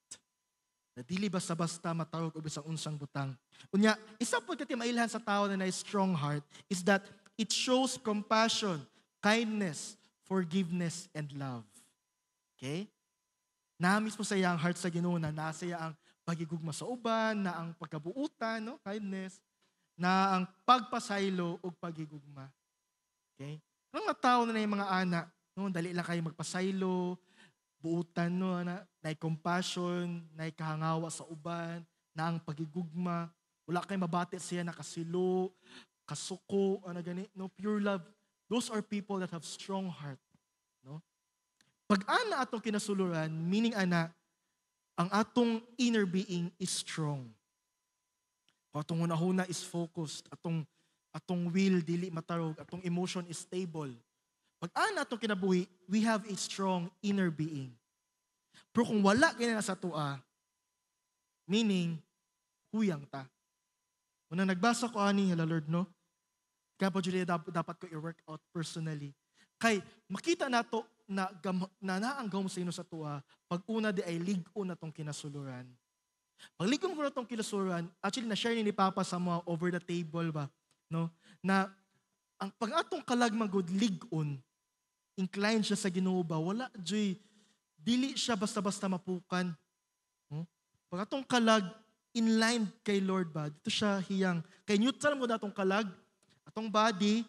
Na dili basta-basta matawag og bisang unsang butang. Unya, isa po kati mailhan sa tao na strong heart is that it shows compassion, kindness, forgiveness, and love. Okay? Namis mo sa iyang heart sa Ginoo na nasa iya ang pagigugma sa uban, na ang pagkabuutan, no? Kindness, na ang pagpasaylo o pagigugma. Okay? Ang mga tao na yung mga anak, no? Dali lang kayo magpasaylo, buutan, no? Na compassion, na kahangawa sa uban, na ang pagigugma, wala kayo mabati siya na kasilo, kasuko, gani, no? Pure love. Those are people that have strong heart. No? Pag ana atong kinasuluran, meaning ana, ang atong inner being is strong. Kung atong hunahuna is focused, atong will dili matarog, atong emotion is stable. Pag ana atong kinabuhi, we have a strong inner being. Pero kung wala kaya na sa tua, meaning, huyang ta. Unang nagbasa ko ani, hala Lord, no? Kaya po, Julia, dapat ko i-work out personally. Kay, makita nato na naanggawm sa ino sa tua, pag una di ay ligon na tong kinasuluran. Pag ligon ko na tong kinasuluran, actually, na-share ni Papa sa mga over the table ba, no? Na, ang pag atong kalagmagod ligon, incline siya sa Ginoo ba, wala, joy, dili siya basta-basta mapukan. Pag atong kalag, inline kay Lord ba, dito siya hiyang, kay neutral mo datong kalag, atong body,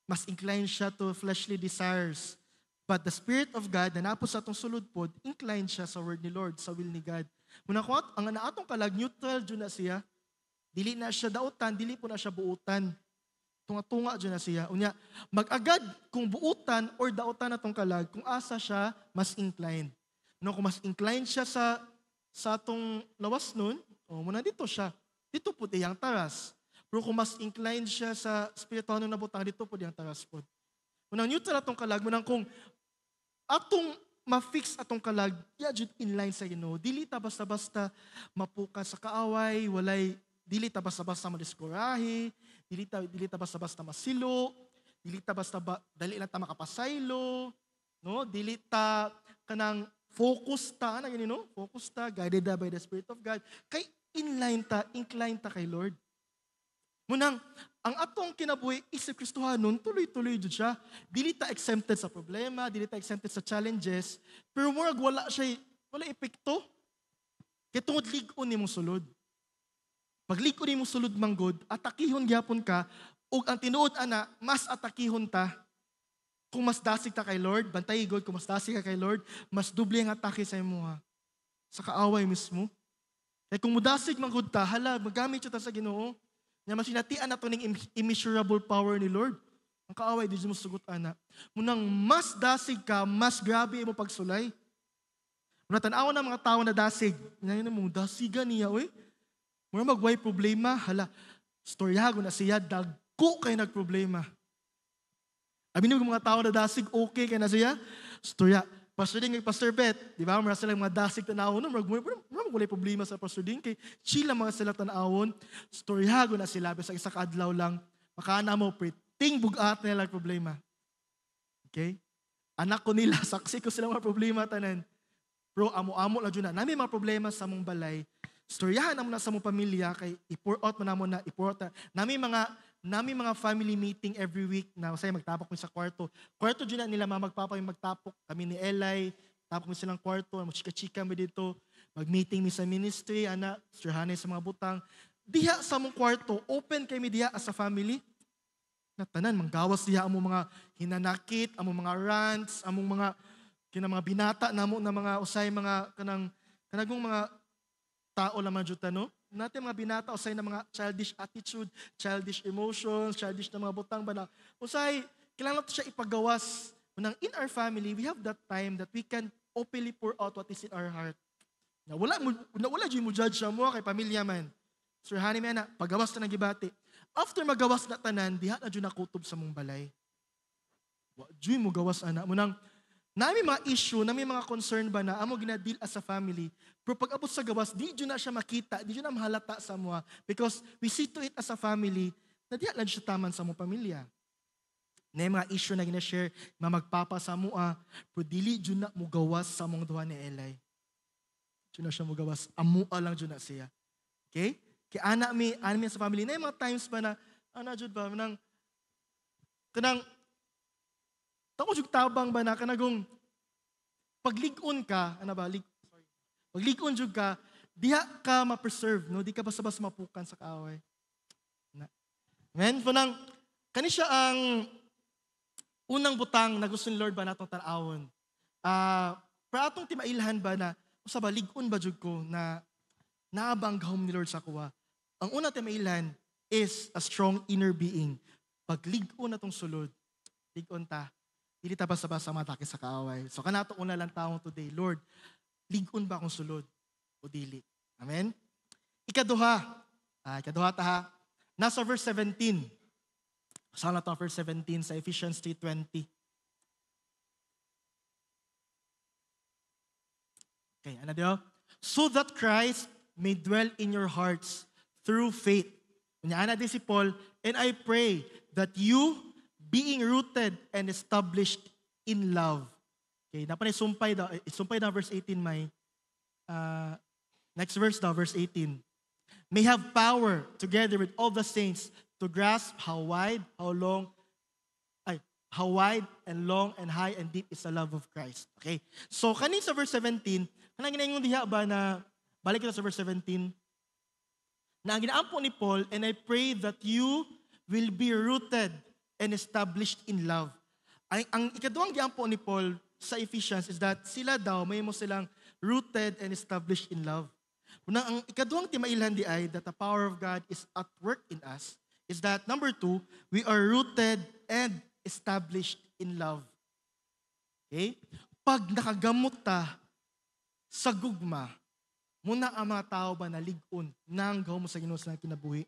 mas incline siya to fleshly desires. But the Spirit of God, na napos sa atong sulod pod, incline siya sa word ni Lord, sa will ni God. Muna ko, ang atong kalag, neutral dyan na siya, dili na siya dautan, dili po na siya buutan. Tunga-tunga dyan na siya. Unya, mag-agad kung buutan or dautan atong kalag, kung asa siya, mas inclined. No, kung mas inclined siya sa atong lawas nun, muna dito siya. Dito po iyang taras. Pero kung mas inclined siya sa spiritual na butang, dito po iyang taras po. Munang neutral atong kalag, munang kung atong ma-fix atong kalag, yadjud inline sa Ginoo. Dili ta basta-basta mapuka sa kaaway, dili ta basta-basta madiskorahe, dili ta basta-basta masilo, dili ta dali lang ta makapasaylo, no? Dili ta kanang focus ta, focus ta, guided by the Spirit of God. Kay incline ta kay Lord. Munang, ang atong kinabuhi is si Kristohanon, tuloy-tuloy jud siya. Dili ta exempted sa problema, dili ta exempted sa challenges, pero murag wala epekto. Kaya tungod lig-on nimong sulod. Pag lig-on nimong sulod manggod, atakihon gyapon ka, ug ang tinuod ana, mas atakihon ta. Kung mas dasig ta kay Lord, bantay God, kung mas dasig ka kay Lord, mas doble ang atake sa imo ha. Sa kaaway mismo. Kaya kung mudasig manggod ta, hala, magamit siya ta sa Ginoo. Nga masinatian na ito ng immeasurable power ni Lord. Ang kaaway, di mo sugot, ana. Munang mas dasig ka, mas grabe mo pagsulay. Muna tanawan ng mga tao na dasig. Ngayon mo, dasigan niya, oy. Muna magway problema, hala, storyago na siya, dagko kayo nagproblema. Abinin mo mga tao na dasig, okay kaya na siya, storya. Pastor Ding, Pastor Bet, di ba? Mara sila mga dasig tanawon, magulay problema sa Pastor Ding, kay chila mga sila tanawon, storyago na sila, sa isa kaadlaw lang, makana mo, ting bugat na nila problema. Okay? Anak ko nila, saksi ko sila mga problema tanan. Bro, amo-amo lang dyan na. Nami mga problema sa mong balay, storyahan na mo na sa mong pamilya, kay i-pour out mo na mo na, i-pour out na. Nami mga family meeting every week na usay magtapok mi sa kwarto. Kwarto dyan na nila magpapay magtapok. Kami ni Eli, tapok mi silang kwarto, magchika-chika mi dito, mag-meeting mi sa ministry, ana, surhanay sa mga butang. Diha sa mong kwarto, open kay mi diha as a family. Natanan, manggawas diha among mga hinanakit, among mga rants, among mga mga binata namo na mga usay mga kanagong mga tao lamang jud no. Natin mga binata usay na mga childish attitude, childish emotions, childish na mga butang ba na usay kailangan to siya ipagawas. Unang in our family, we have that time that we can openly pour out what is in our heart. Na wala jud mo judge mo kay pamilya man. Sir Hani man na pagawas na gibati. After magawas na tanan, diha na jud nakutob sa mong balay. Wa jud mo gawas ana munang nami mga issue, nami mga concern ba na amo ginadil as a family. Pero pag abot sa gawas, di dyan na siya makita, di dyan na mahalata sa mga. Because we see to it as a family, na di lang siya taman sa mga pamilya. Na mga issue na ginashare, na magpapa sa mga, pero dili dyan na mo gawas sa mga duha ni Eli. Dyan na siya mo gawas, amua lang dyan na siya. Okay? Kaya anak mi sa family, na mga times ba na, dyan ba, kanang, tamo jud tabang ba na kanagong paglig-on ka, paglig-on jud ka, diha ka ma-preserve, no? Di ka basta-basta mapukan sa kaaway. Amen? Punang, kani siya ang unang butang na gusto ni Lord ba natong tan-awon. Para atong timailhan ba na, usa ba, lig-on ba jud ko na naabang gahom ni Lord sa kuwa. Ang una timailhan is a strong inner being. Pag lig-on na tong sulod, lig-on ta, dili ta basta-basta matake sa kaaway. So kanato una lang taong today, Lord, lig-on ba akong sulod o dili? Amen? Ikaduha ta ha. Nasa verse 17. Saan na ito verse 17 sa Ephesians 3:20. Okay, ano diyo? So that Christ may dwell in your hearts through faith. Ana di si Paul, and I pray that you being rooted and established in love. Okay, napanay sumpay daw verse 18 may next verse daw verse 18. May have power together with all the saints to grasp how wide and long and high and deep is the love of Christ. Okay. So kanin sa verse 17, kanang ginayong diha ba na balik kita sa verse 17. Na ang ginaampo ni Paul, and I pray that you will be rooted and established in love. Ang ikaduhang giampo ni Paul sa Ephesians is that sila daw may mo silang rooted and established in love. Unang ang ikaduhang timailhan di ay that the power of God is at work in us is that number 2, we are rooted and established in love. Okay? Pag nakagamot ta sa gugma, muna ang mga tao ba na lig-on nang gawin mo sa Ginoo sa kinabuhi.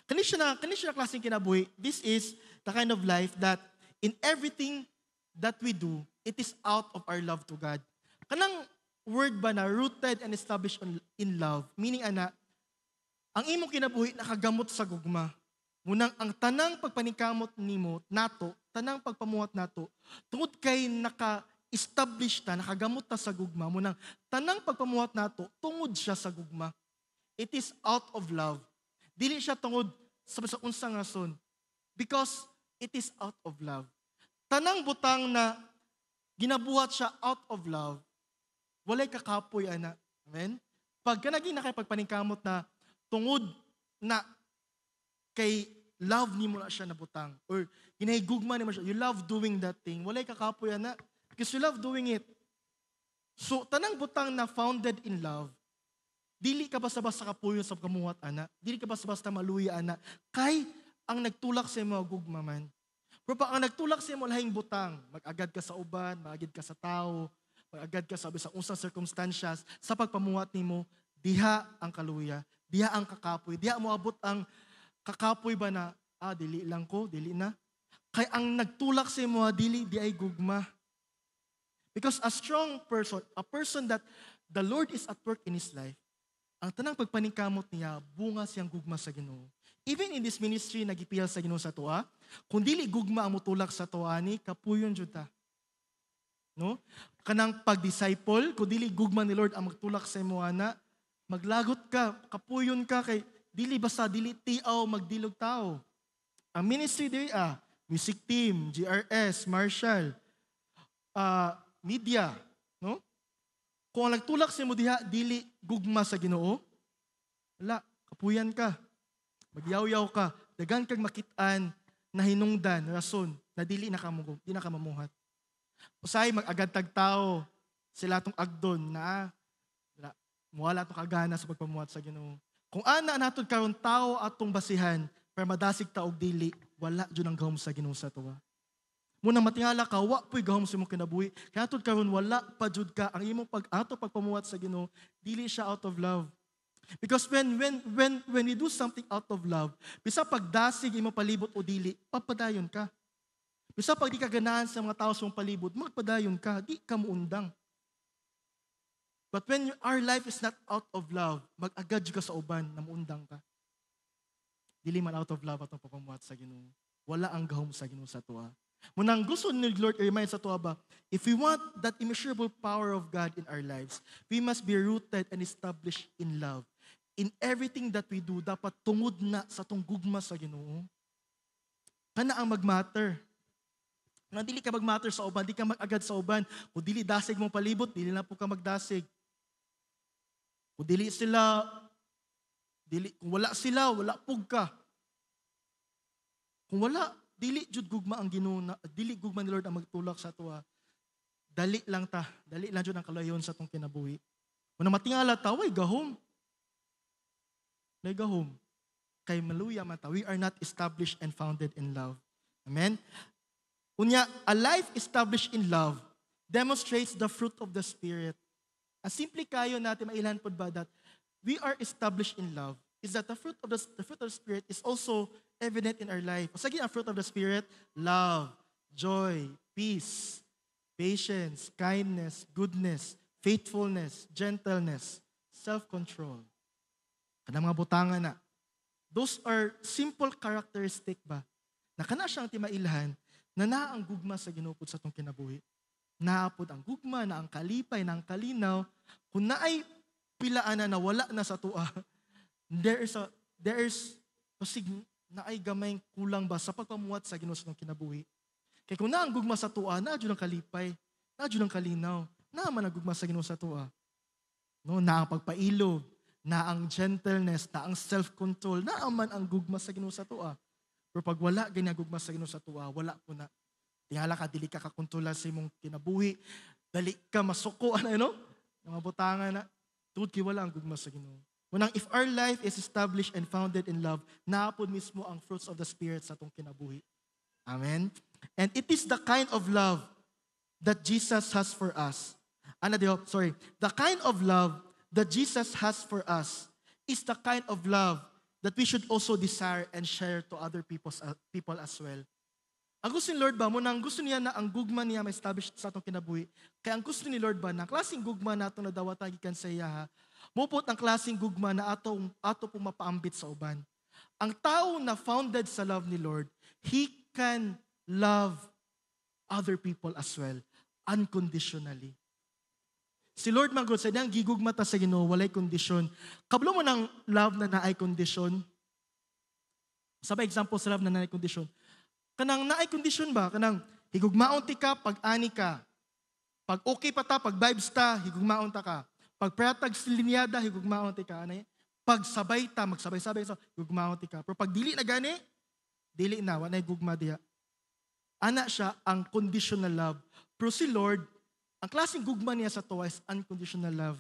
Kani siya na klaseng kinabuhi. This is the kind of life that in everything that we do, it is out of our love to God. Kanang word ba na rooted and established in love, meaning ana, ang imong kinabuhi nakagamot sa gugma. Munang ang tanang pagpanikamot nimo nato, tanang pagpamuhat nato, tungod kay naka-establish ta, nakagamot ta sa gugma, munang tanang pagpamuhat nato, tungod siya sa gugma. It is out of love. Dili siya tungod sa unsang rason. Because it is out of love. Tanang butang na ginabuhat siya out of love, walay kakapoy, ana. Amen? Pag kanaging nakipagpaningkamot na tungod na kay love ni mo na siya nabutang, or hinahigugma ni mo siya, you love doing that thing, walay kakapoy, ana. Because you love doing it. So, tanang butang na founded in love, dili ka basta-basta kapuyon sa kamuhat, ana. Dili ka basta-basta maluya, ana. Kay ang nagtulak sa mga gugma man. Pero pag ang nagtulak sa mga lahing butang, mag-agad ka sa uban, mag-agad ka sa tao, mag-agad ka sa unsang circumstances, sa pagpamuhat nimo, diha ang kaluya, diha ang kakapoy, diha mo abot ang kakapoy ba na, dili lang ko, dili na. Kay ang nagtulak sa mga dili, di ay gugma. Because a strong person, a person that the Lord is at work in his life, ang tanang pagpaningkamot niya, bunga siyang gugma sa Ginoo. Even in this ministry, nagipiyal sa Ginoo sa tuwa, kung dili gugma ang mutulak sa tuwa ni, kapuyon jud ta. No? Kanang pag-disciple, kung dili gugma ni Lord ang magtulak sa imo ana, maglagot ka, kapuyon ka kay dili basta dili tiaw magdilog tao. Ang ministry diri music team, GRS, Marshall, media, no? Kung ang nagtulak sa imo diha dili gugma sa Ginoo, wala, kapuyan ka. Magyaw-yaw ka, dagan kag makit-an na hinungdan, rason, na dili na ka mamuhat. Usay mag-agad tag tao, sila tong agdon na wala tong kagana sa pagpamuhat sa Ginoo. Kung ana natud karon tao atong basihan, para madasig ta og dili, wala jud ang gahom sa Ginoo sa tuwa. Muna matingala ka, wa po'y gahom sa imong kinabuhi. Kaya atud karon wala pa jud ka ang imong pagpamuhat sa Ginoo, dili siya out of love. Because when we do something out of love, bisa pagdasig imo palibot o dili, papadayon ka. Bisa pag di ka ganahan sa mga tao sa mong palibot, magpadayon ka, di ka muundang. But when our life is not out of love, mag-agad ka sa uban na muundang ka. Dili man out of love atong papamuhat sa Ginoo. Wala ang gahom sa Ginoo sa tuwa. Munang gusto ni Lord i-remind sa tuwa ba, if we want that immeasurable power of God in our lives, we must be rooted and established in love. In everything that we do, dapat tungod na sa tong gugma sa Ginoo. Kana ang mag-matter. Kung dili ka mag-matter sa uban, di ka mag-agad sa uban. Kung dili dasig mong palibot, dili na po ka magdasig. Kung kung wala sila, wala pug ka. Kung wala, dili jud gugma ang Ginoo, dili gugma ni Lord ang magtulak sa tuwa. Dali lang jud ang kalayon sa tong kinabuhi. Kung matingala ta, way gahom. Gahom. Kay maluya mata, we are not established and founded in love. Amen? Unya, a life established in love demonstrates the fruit of the Spirit. Ang simple kayo natin mailan po ba that we are established in love is that the fruit of the Spirit is also evident in our life. O sige, ang fruit of the Spirit, love, joy, peace, patience, kindness, goodness, faithfulness, gentleness, self-control. Kanang mga butangan na. Those are simple characteristic ba? Na kana siyang timailhan na naang gugma sa ginupod sa tong kinabuhi. Naapod ang gugma, na ang kalipay, na ang kalinaw. Kung naay pilaan na wala na sa tua, there is pasig naay gamay kulang ba sa pagpamuhat sa Ginoo sa tong kinabuhi. Kaya kung naang gugma sa tua, na jud ang kalipay, na jud ang kalinaw, na man ang gugma sa Ginoo sa tua. No, na ang pagpailog, na ang gentleness, na ang self-control, na man ang gugma sa Ginoo sa tuwa. Pero pag wala ginagugma sa Ginoo sa tuwa, wala po na. Tingala ka, dili ka kakontrola sa imong kinabuhi, dali ka masuko, mga butangan na, tuod ki wala ang gugma sa Ginoo. Munang if our life is established and founded in love, naapod mismo ang fruits of the Spirit sa atong kinabuhi. Amen? And it is the kind of love that Jesus has for us. The kind of love that Jesus has for us is the kind of love that we should also desire and share to other people as well. Ang gusto ni Lord ba, munang gusto niya na ang gugma niya ma-establish sa atong kinabuhi. Kaya ang gusto ni Lord ba, na klaseng gugma na atong nadawatan gikan sa iya, mupot ang klaseng gugma na ato pong mapaambit sa uban. Ang tao na founded sa love ni Lord, he can love other people as well, unconditionally. Si Lord man God, sa niyang gigugma ta sa Ginoo, walay kondisyon. Kablo mo ng love na naay kondisyon. Sa example sa love na naay kondisyon, Kanang naay condition ba? Kanang higugmaon ti ka pag ani ka. Pag okay pa ta, pag vibes ta, higugmaon ta ka. Pag pratag linyada, higugmaon ti ka. Anay? Pag sabay ta, magsabay-sabay sa higugmaon ti ka. Pero pag dili na gani, dili na, wanay gugma diya. Ana siya ang conditional love. Pero si Lord, ang klaseng gugma niya sa tuwa is unconditional love.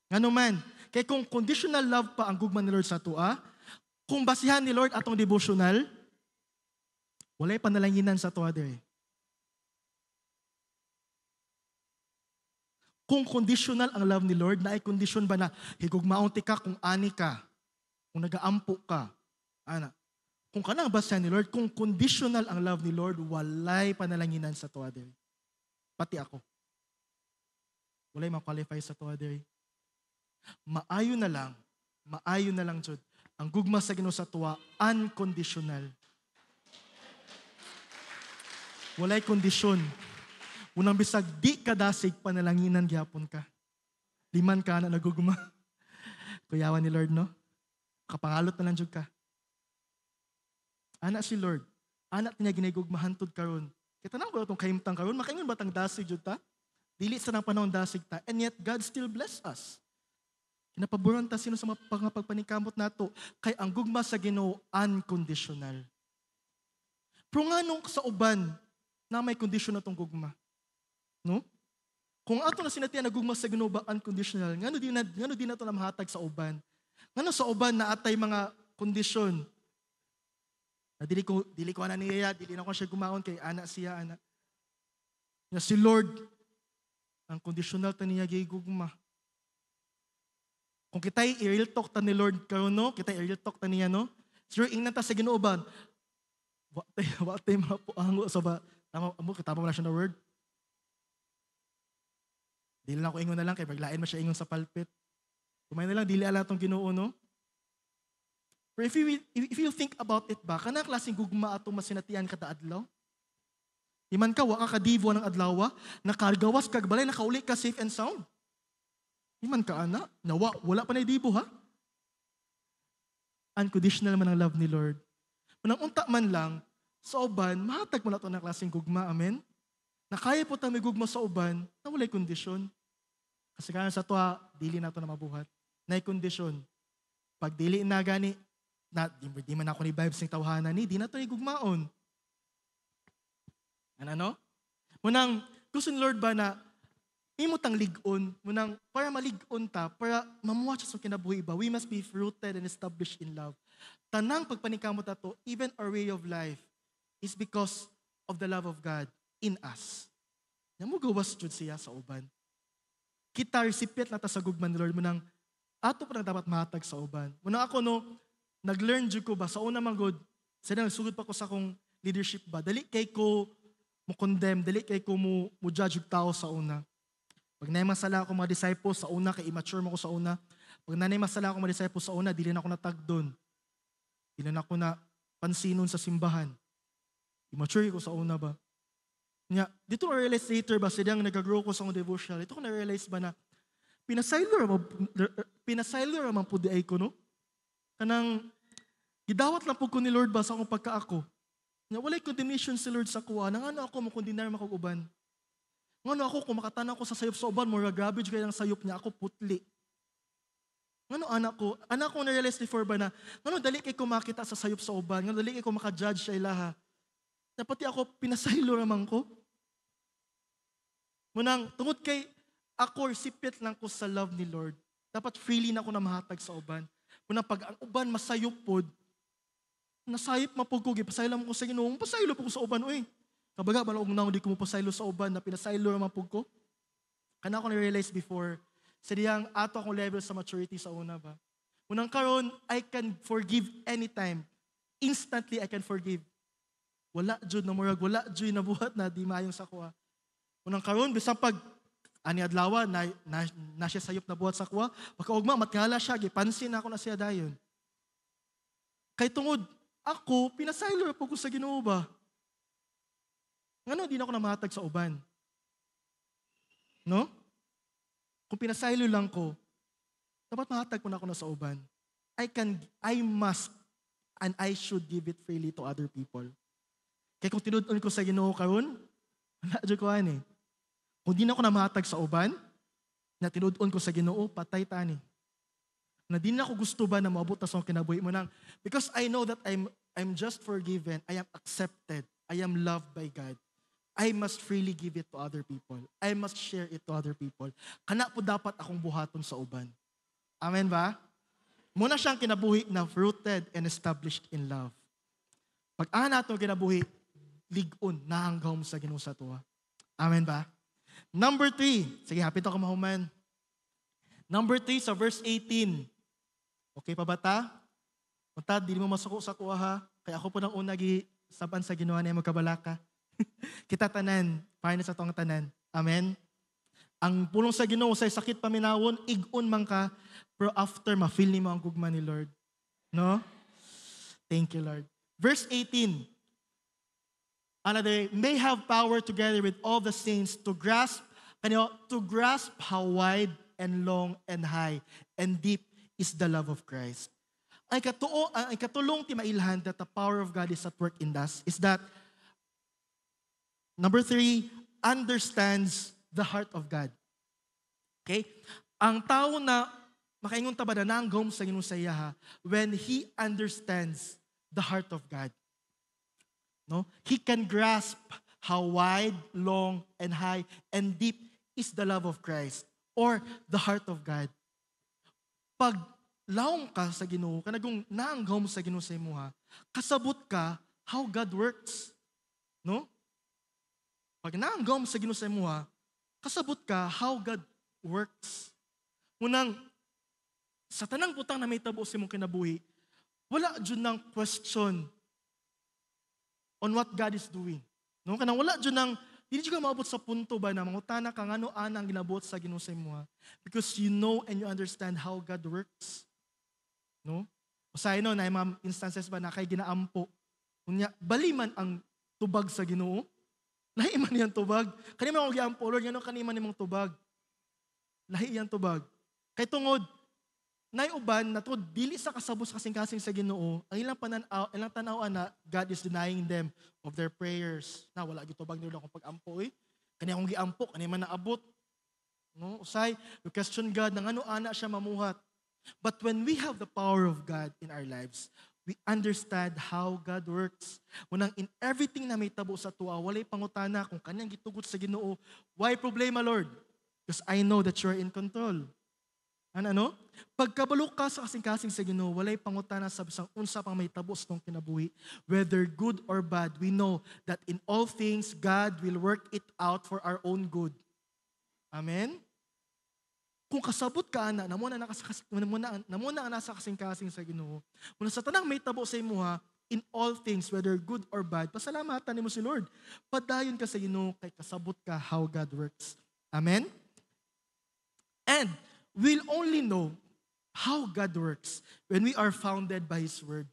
Ngano man, kay kung conditional love pa ang gugma ni Lord sa tuwa, kung basihan ni Lord atong devotional, walay panalanginan sa tuwa dere. Kung conditional ang love ni Lord, na ay condition ba na higugmaon ti ka kung ani ka, kung nagaampo ka, ana. Kung kanang basihan ni Lord, kung conditional ang love ni Lord, walay panalanginan sa tuwa dere. Pati ako. Walay ma-qualify sa tuwa dere. Maayo na lang, Jud. Ang gugma sa Ginoo sa tuwa, unconditional. Walay kondisyon. Unang bisag, di ka dasig, panalanginan gyapon ka. Liman ka na nagugma. Kuyawan ni Lord, no? Kapangalot na lang, Jud ka. Ana si Lord. Anak niya ginigugmahan tod karon. Kita na ko itong kahimtang karon, makaingon ba tang dasig, Jud ta? Dili sa nang panahon dasig ta. And yet, God still bless us. Kinapaboran ta sino sa mga pagpanikamot nato. Kay ang gugma sa Ginoo unconditional. Pero nga nung sa uban, na may condition na tong gugma. No? Kung ato na sinatian na gugma sa Ginoo ba unconditional, ngano di na to na mahatag sa uban. Ngano sa uban na atay mga kondisyon. Na dili ko ana niya, dili na ko siya gumaon kay ana siya ana. Na si Lord ang conditional ta niya gigugma. Kung kita'y i-real talk ta ni Lord karon no, kita'y i-real talk ta niya no. Sure ingnan ta sa Ginoo ba. Wa tay mga puango sa ba. Tama mo na siya na word. Dili lang ko ingon na lang kay paglain mo siya ingon sa pulpit. Kumay na lang dili ala tong Ginoo no. But if you think about it ba, kana klaseng gugma atong masinatian kada adlaw? Iman ka, wa ka kadivo ng adlaw, nakargawas kag balay, nakauli ka safe and sound. Iman ka, ana, wala pa na dibo ha? Unconditional man ang love ni Lord. Manang unta man lang, sa uban, mahatag mo na ito ng klaseng gugma, amen? Nakaya po tayo may gugma sa uban, na walay kondisyon. Kasi kaya sa tuwa, dili na ito na mabuhat. Na kondisyon. Pag dili na gani, di man ako ni vibes ng tawhanan ni, di na ito igugmaon. Ano? Munang, gusto ni Lord ba na imutang ligon, munang para maligon ta, para mamuha siya sa kinabuhi ba, we must be rooted and established in love. Tanang pagpanikamot ato, even our way of life, is because of the love of God in us. Namugawas jud siya sa uban. Kita recipient na ta sa gugman ni Lord, munang ato pa na dapat mahatag sa uban. Munang ako no, nag-learn jud ko ba, sa una man good, sa nagsugod pa ko sa akong leadership ba, dali kay ko mo condemn, dali kay ko mo judge yung tao sa una. Pag naimasala ako mga disciples sa una, kay immature mo ko sa una. Pag naimasala ako mga disciples sa una, dili na ako natag doon. Dili na ako na pansinon sa simbahan. Immature ko sa una ba? Nga, dito ko na-realize later ba, silang nag-grow ko sa akong devotional, dito ko na-realize ba na pinasaylo raman po di ay ko, no? Kanang, gidawat lang po ko ni Lord ba sa akong pagkaako. Nga, walay condemnation si Lord sa kuha, nang ano ako makondinar makuguban. Ngano ako, kung makatanaw ko sa sayop sa uban, mura grabe kaya ang sayop niya, ako putli. Ngano anak ko na-realize before ba na, ngano dali kay ko makita sa sayop sa uban, ngano dali kay ko makajudge sa ilaha. Napati ako, pinasaylo naman ko. Munang, tungod kay, ako recipient lang ko sa love ni Lord. Dapat freely na ako na mahatag sa uban. Munang pag ang uban masayop pod, nasayip mapog ko, pasaylo mo ko sa Ginoo, pasaylo po ko sa uban, uy. Kabaga, balong na hindi ko mo pasaylo sa uban na pinasaylo naman po ko. Kana ako na-realize before, sa diyang ato akong level sa maturity sa una ba. Unang karon, I can forgive anytime. Instantly, I can forgive. Wala jud na murag, wala jud na buhat na di maayong sa kuha. Unang karon, bisang pag ani adlaw na siya sayop na buhat sa kuha, pagkaugma, matngala siya, gipansin ako na siya dayon. Kay tungod, ako, pinasaylo po ko sa Ginoo ba. Ngano di na ako namahatag sa uban? No? Kung pinasaylo lang ko, dapat mahatag ko na ako na sa uban. I must, and I should give it freely to other people. Kaya kung tinud-on ko sa Ginoo karon, wala jud ko ani. Kung di na ako namahatag sa uban, na tinud-on ko sa Ginoo, patay tani. Na di na ako gusto ba na maabot na sa akong kinabuhi mo nang, because I know that I'm just forgiven, I am accepted, I am loved by God. I must freely give it to other people. I must share it to other people. Kana po dapat akong buhaton sa uban. Amen ba? Muna siyang kinabuhi na rooted and established in love. Pag nato kinabuhi, ligon, nahanggaw mo sa Ginoo sa tuwa. Amen ba? Number 3. Sige, hapit ako mahuman. Number 3 sa verse 18. Okay pa ba ta? Punta, di mo masuko sa kuha ha. Kaya ako po nang una saban sa Ginoo niya magkabalaka. Kita tanan, para sa tong tanan. Amen? Ang pulong sa Ginoo say sakit paminawon, igon man ka, pero after ma-feel ni mo ang gugma ni Lord. No? Thank you, Lord. Verse 18. Another, may have power together with all the saints to grasp how wide and long and high and deep is the love of Christ. Ang katulong ti mailhan that the power of God is at work in us is that number 3, understands the heart of God. Okay? Ang tao na makaingon ta ba na nanggom sa Ginoo sa iya when he understands the heart of God. No? He can grasp how wide, long, and high, and deep is the love of Christ or the heart of God. Pag laong ka sa Ginoo, kanagong naanggom sa Ginoo sa imuha, kasabot ka how God works. No? Pag naanggom sa Ginoo sa imuha, kasabot ka how God works. Munang, sa tanang butang na may tabo sa imong kinabuhi, wala dyan ng question on what God is doing. No? Kanang wala dyan ng, hindi ka maabot sa punto ba na mangutana kang ano-ana ang ginabot sa Ginoo sa imuha. Because you know and you understand how God works. No? Usahay no, na mga instances ba na kay ginaampo. Unya, bali man ang tubag sa Ginoo. Lahi man yung tubag. Kani man akong giampo, Lord, yan kani man imong tubag. Lahi yan tubag. Kay tungod, naiuban na to, dili sa kasabos kasing-kasing sa Ginoo, ang ilang tanaw na God is denying them of their prayers. Na wala gitubag nila akong pag-ampo eh. Kani akong giampo, kani man naabot. No? Usay, you question God, nang ano-ana siya mamuhat. But when we have the power of God in our lives, we understand how God works. Munang in everything na may tabo sa tuwa, walay pangutana kung kanyang gitugot sa Ginoo. Why problema, Lord? Because I know that you're in control. Ano? Pagkabalo ka sa kasing-kasing sa Ginoo, walay pangutana sa bisang unsa pang may tabos ng kinabuhi. Whether good or bad, we know that in all things, God will work it out for our own good. Amen? Kung kasabot ka ana, namuna ang nasa kasing-kasing sa Ginoo. Muna sa tanang may tabo sa imuha, in all things, whether good or bad, pasalamatan nimo si Lord. Padayon ka sa Ginoo kay kasabot ka how God works. Amen? And we'll only know how God works when we are founded by His Word.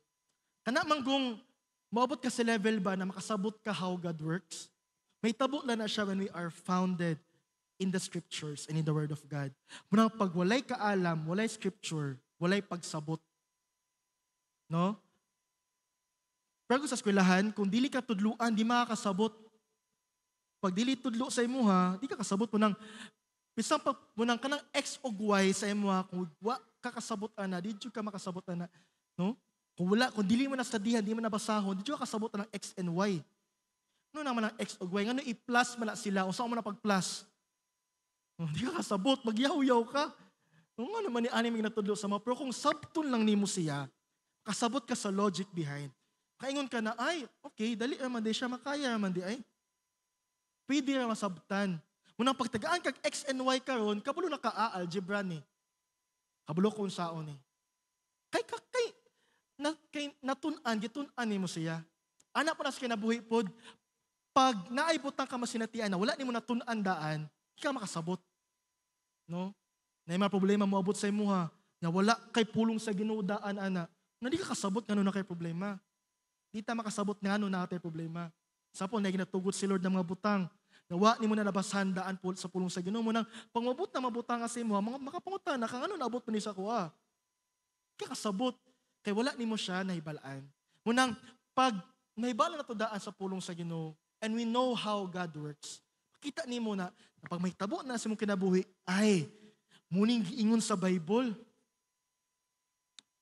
Kana manggong maabot ka sa level ba na makasabot ka how God works, may tabo na siya when we are founded in the Scriptures and in the Word of God. Muna pag walay kaalam, walay Scripture, walay pagsabot. No? Pero sa eskwelahan, kung dili ka tudluan, di makakasabot. Pag dili tudlo sa imuha, di ka kasabot mo ng bisang pag munang kanang X o Y sa imuha, kung wa kakasabot ana, di ka makasabot ana. No? Kung dili mo na studihan, di mo na basahon, di ka kasabot ng X and Y. No naman ang X o Y, ngano i-plus man sila, o saan mo na pag-plus? Hindi ka kasabot, magyaw-yaw ka. Kung ano naman ni anime natudlo sa mga, pero kung sabton lang nimo siya, kasabot ka sa logic behind. Kaingon ka na, ay, okay, dali naman di siya, makaya naman di ay. Pwede na masabtan. Munang pagtagaan kag X and Y karon, kabulo na ka-algebra ni. Kabulo kung saon ni. Kay gitunan nimo siya. Ana pa nas kinabuhi pod, pag naaybutan ka masinatian na wala nimo natun-an daan, di ka makasabot. No? Na may problema mo abot sa imuha, na wala kay pulong sa Ginoo daan ana, na di ka kasabot ngano na kay problema. Di ta makasabot ngano na kay problema. Sa po na ginatugot si Lord ng mga butang. Nawa ni mo na nabasan daan po sa pulong sa Ginoo mo nang pangmabot na mabutang sa imuha, makapangutan na kang ano naabot pa ni sa kuha. Di ka kasabot kay wala nimo siya nahibalaan. Munang pag may bala na to daan sa pulong sa Ginoo and we know how God works. Kita nimo na pag may tabo na sa imong kinabuhi, ay muning giingon sa Bible.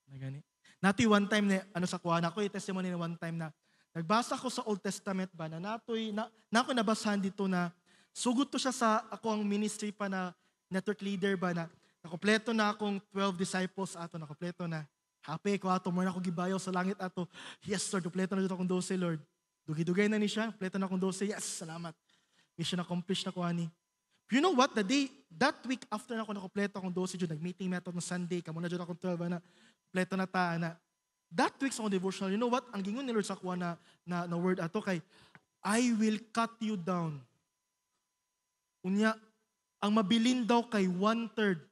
Na gani. Natoy one time na sa kuha na ko testimony na one time na nagbasa ko sa Old Testament ba na ako nabasahan dito na sugod to siya sa ako ang ministry pa na network leader ba na nakompleto na akong 12 disciples ato, nakompleto na. Happy ko ato, more na ako gibayaw sa langit ato. Yes, Lord, kompleto na dito akong 12, Lord. Dugay-dugay na ni siya, kompleto na akong 12. Yes, salamat. Mission accomplished na ko, ani. You know what? That week after na ako nakompleto akong 12, nag-meeting method ng Sunday, kamo na dyan akong 12, na kompleto na ta, na. That week sa akong devotional, you know what? Ang gingon ni Lord sa kuha na word ato kay, I will cut you down. Unya, ang mabilin daw kay 1/3.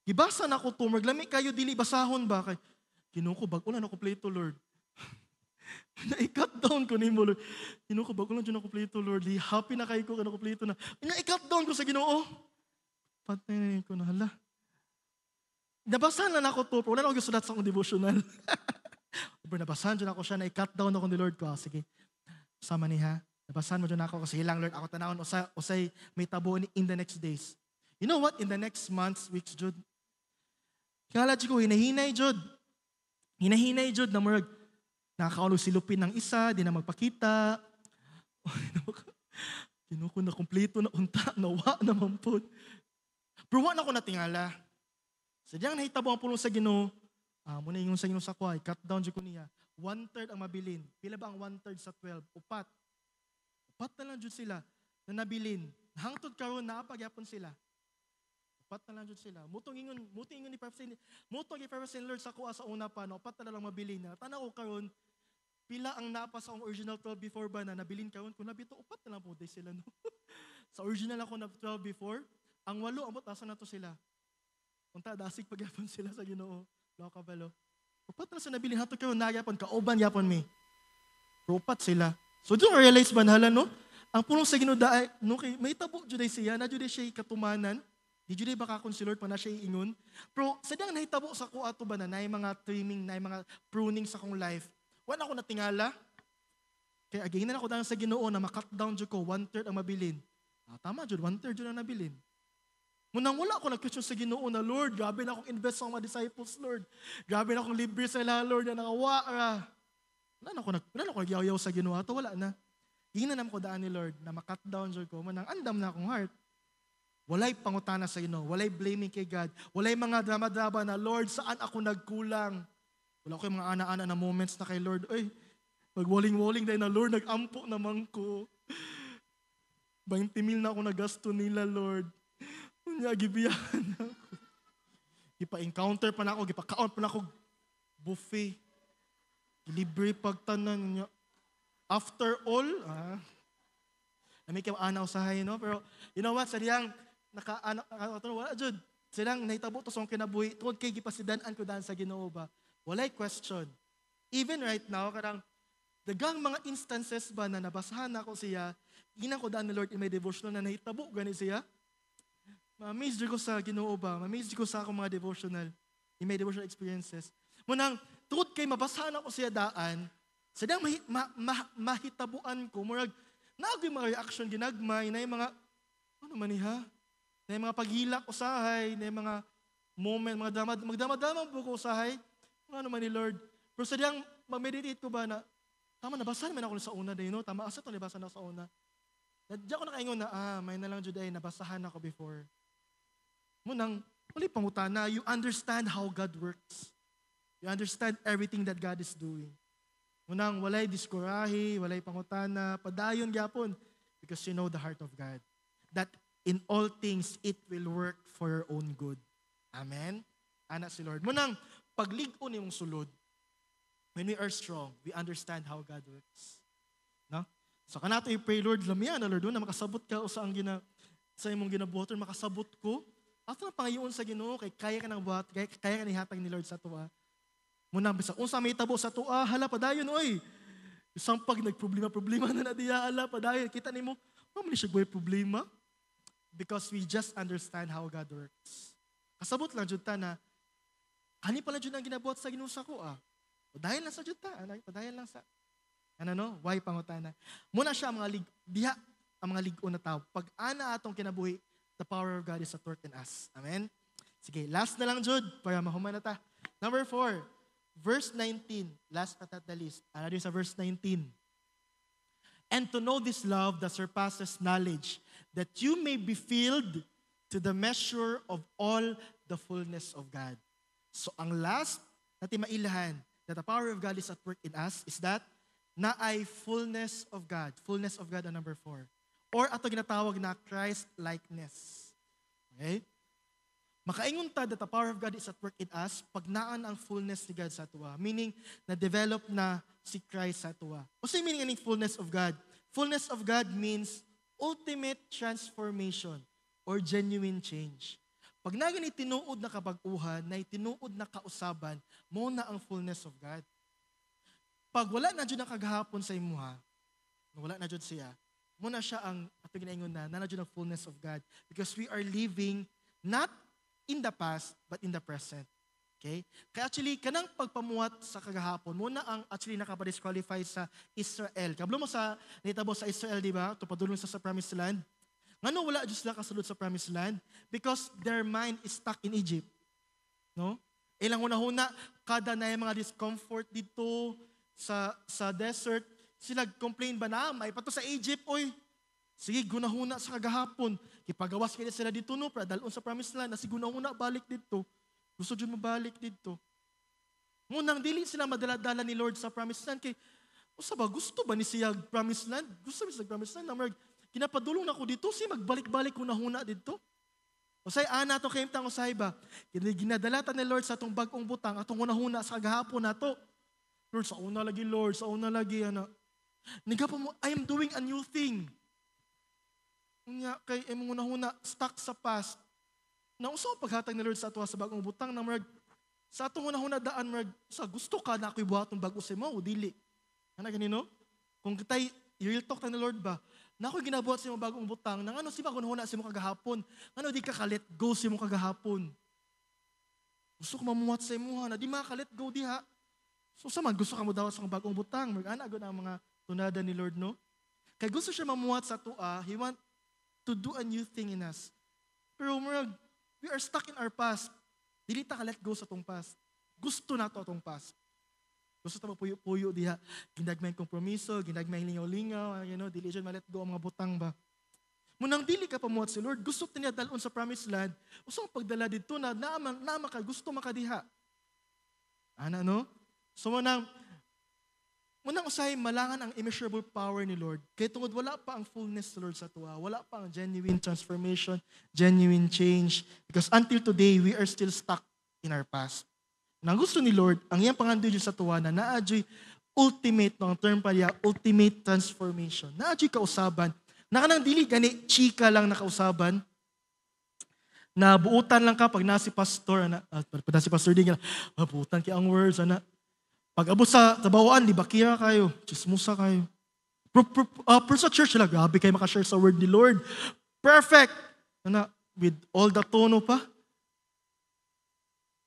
Gibasa na ko to, maglami kayo, dili basahon ba? Kay, kinuko, bago na nakompleto, Lord. Na-i-cut down ko ni mo, Lord. Kinuko, bago lang dyan nakompleto, Lord. Happy na kayo ko, nakompleto na. Na-i-cut down ko sa Ginoo. Patay ko na, hala. Nabasahan na ako to, pero wala na ako gusto sa akong devotional. Nabasahan dyan ako siya, na-i-cut down ako ni Lord ko. Sige, sama niya. Nabasahan mo dyan ako, kasi hilang, Lord, ako tanawon, usay may tabo in the next days. You know what? In the next months, weeks, Jude, kala ko, hinahinay, Jod. Hinahinay, Jod, na marag, nakakaulog silupin ng isa, di na magpakita. Kinuko na kompleto na unta, nawa naman po. Pero wala ko natingala. Sadyang nahitabo ang pulong sa Ginoo, muna yung sa Ginoo sa kuhay, cut down dyan ko niya. 1/3 ang mabilin. Pila ba ang 1/3 sa 12? Upat. Upat na lang dyan sila na nabilin. Hangtod karon na pagyapon sila. Upat na lang dyan sila. Mutong ingon ni Purpose Lord sa kuha sa una pa, no? Upat na lang mabilin na. Tanaw ko karon pila ang napa sa original 12 before ba na nabilin karon kung nabito, upat na lang po day sila, no? Sa original ako na 12 before, ang 8, amot asa na to sila. Unta, dasig pagyapon sila sa Ginoo. Loka balo. Upat na sa nabilin, hato karon nagyapon, kauban yapon mi. Pero upat sila. So do you realize ba nahala, no? Ang pulong sa Ginoo daay, no, may tabo juday siya, na juday siya katumanan. Di juday baka kung si Lord pa na siya iingon. Pero sadyang nahitabo sa ko ato ba na mga trimming, na mga pruning sa kong life. Wala ako natingala. Kaya again na ako dahil sa Ginoo na makat down dyan ko, 1/3 ang mabilin. Tama dyan, 1/3 dyan ang nabilin. Munang wala ako nag-question sa Ginoo na, Lord, grabe na akong invest sa mga disciples, Lord. Grabe na akong libre sila, Lord, na nakawa. Wala na ako nagyaw-yaw sa Ginoo ato, wala na. Ginanam ko daan ni Lord na makat down dyan ko, manang andam na akong heart. Walay pangutana sa Ginoo, walay blaming kay God, walay mga drama-drama na, Lord, saan ako nagkulang? Wala ko yung mga ana-ana na moments na kay Lord, ay, magwaling-waling dahil na, Lord, nag-ampo naman ko. 20,000 na ako nagasto nila, Lord. Unya, gibiyahan na ako. Gipa-encounter pa na ako, gipa-count pa na ako, buffet. Libre pagtanan niya. After all, may anaw sa hay, no? Pero, you know what, sariyang, wala dyan. Silang nahitabo to sa kinabuhi. Tungkol kay gipasidanan ko daan sa Ginoo ba? Walay question. Even right now, karang dagang mga instances ba na nabasahan ako siya, ginang ko daan ni Lord in my devotional na nahitabo gani siya. Ma-amaze ko sa Ginoo ba? Ma-amaze ko sa akong mga devotional, in my devotional experiences. Munang, tungkol kay mabasahan ako siya daan, sadyang mahitabuan ko, murag, naagay mga reaction ginagmay, na yung mga, ano man niya? Na yung mga paghilak usahay, na yung mga moment, magdama-dama po ko usahay, ano man ni Lord. Pero sadyang mag-meditate ko ba na, tama, nabasahan naman ako sa una day, no? Tama, asa ito nabasahan ako sa una. Diyan ko nakaingon na, may nalang Juday, nabasahan ako before. Munang, uli pangutana, you understand how God works. You understand everything that God is doing. Munang, walay diskurahi, walay pangutana, padayon gyapon, because you know the heart of God. That in all things, it will work for your own good. Amen? Anak si Lord. Munang, pag-lig-on yung sulod, when we are strong, we understand how God works. No? So, kanato i-pray, Lord, lamian na, Lord, na makasabot ka o sa imong ginabuhat, or makasabot ko, ato na pangayoon sa Ginoo, kay kaya ka ng buhat, kaya ka nihatag ni Lord sa tuwa. Munang, bisa, unsa may tabo sa tuwa, hala, padayon, oy. Isang pag nagproblema na diya, hala, padayon, kita ni mo, mamali siya problema. Because we just understand how God works. Kasabot lang, Jud ta na, hani pala Jud ang ginabuhat sa Ginoo sa ko, Padayon lang sa juta, padayon lang sa why pangutana. Muna siya ang mga diha ang mga ligon na tao. Pag ana atong kinabuhi, the power of God is at work in us. Amen? Sige, last na lang, Jude, para mahuman na ta. Number 4, verse 19. Last but not the least. Ano din sa verse 19? And to know this love that surpasses knowledge, that you may be filled to the measure of all the fullness of God. So ang last natin mailahan that the power of God is at work in us is that na ay fullness of God. Fullness of God ang number 4. Or ato ginatawag na Christ-likeness. Okay? Makaingon ta that the power of God is at work in us pag naan ang fullness ni God sa atua. Meaning, na-develop na si Christ sa atua. O sa meaning ng fullness of God? Fullness of God means ultimate transformation or genuine change. Pag na gani tinuod na kabag-uhan, na tinuod na kausaban, mo na ang fullness of God. Pag wala na dyan ang kagahapon sa imuha, wala na dyan siya, muna siya ang ato ginaingon na dyan ang fullness of God. Because we are living not in the past, but in the present. Okay? Kaya actually, kanang pagpamuhat sa kagahapon, muna ang actually nakapa-disqualify sa Israel. Kablo mo sa nitabo sa Israel, di ba? Tupadulong sa Promised Land. Ngano wala Diyos lang kasulod sa Promised Land? Because their mind is stuck in Egypt. No? Ilang huna-huna, kada na yung mga discomfort dito, sa desert, sila complain ba na, may pato sa Egypt, oy. Sige, gunahuna sa kagahapon. Ipagawas kaya sila dito, no, para dalon sa Promised Land, na si gunahuna balik dito. Gusto dyan mabalik dito. Ngunang dili sila madala-dala ni Lord sa Promised Land, kay, usa ba, gusto ba ni siya Promised Land? Gusto ba siya Promised Land? Namag, kinapadulong na ko dito, si magbalik-balik gunahuna dito. Usay, ana to kayo tang usay ba? Ginadalatan ni Lord sa atong bagong butang, atong gunahuna sa kagahapon na to. Lord, sa una lagi, Lord, sa una lagi, Nagapa mo, I am doing a new thing. Nga, kay emong una-huna, stuck sa past. Na uso paghatag ni Lord sa ato sa bagong butang, na marag, sa atong una-huna daan, marag, sa gusto ka na ako'y buhatong bago sa mo, o dili. Ano ganino? Kung kita'y, real talk na ni Lord ba, na ako'y ginabuhat sa mo bagong butang, nang ano si ba una-huna sa mo kagahapon, ano di ka ka-let go sa mo kagahapon. Gusto ko mamuhat sa mo, na di maka-let go diha. So sa man, gusto ka mo daw sa bagong butang. Mag-anago na ang mga tunada ni Lord, no? Kaya gusto siya mamuhat sa tua, He want to do a new thing in us. Pero we are stuck in our past. Dili ta ka let go sa tong past. Gusto na to atong past. Gusto ta puyo-puyo diha. Ginagmay kompromiso, ginagmay lingaw-lingaw, dili siya ma-let go ang mga butang ba. Munang dili ka pamuhat si Lord, gusto niya dalon sa Promised Land, usang pagdala dito na naama ka, gusto makadiha. Ana, no? So munang usay malangan ang immeasurable power ni Lord. Kaya tungod wala pa ang fullness ni Lord sa tuwa. Wala pa ang genuine transformation, genuine change. Because until today, we are still stuck in our past. Nang gusto ni Lord, ang iyang pangandoy sa tuwa na naadyo'y ultimate, no, ang term pa niya, ultimate transformation. Naadyo'y kausaban. Nakanang dili gani, chika lang nakausaban. Nabuutan lang ka pag nasi pastor, nasi pastor din, buutan kaya ang words, pag abot sa tabawaan, libakira kayo, chismusa kayo. Pero sa church, grabe kayo makashare sa word ni Lord. Perfect! With all the tono pa.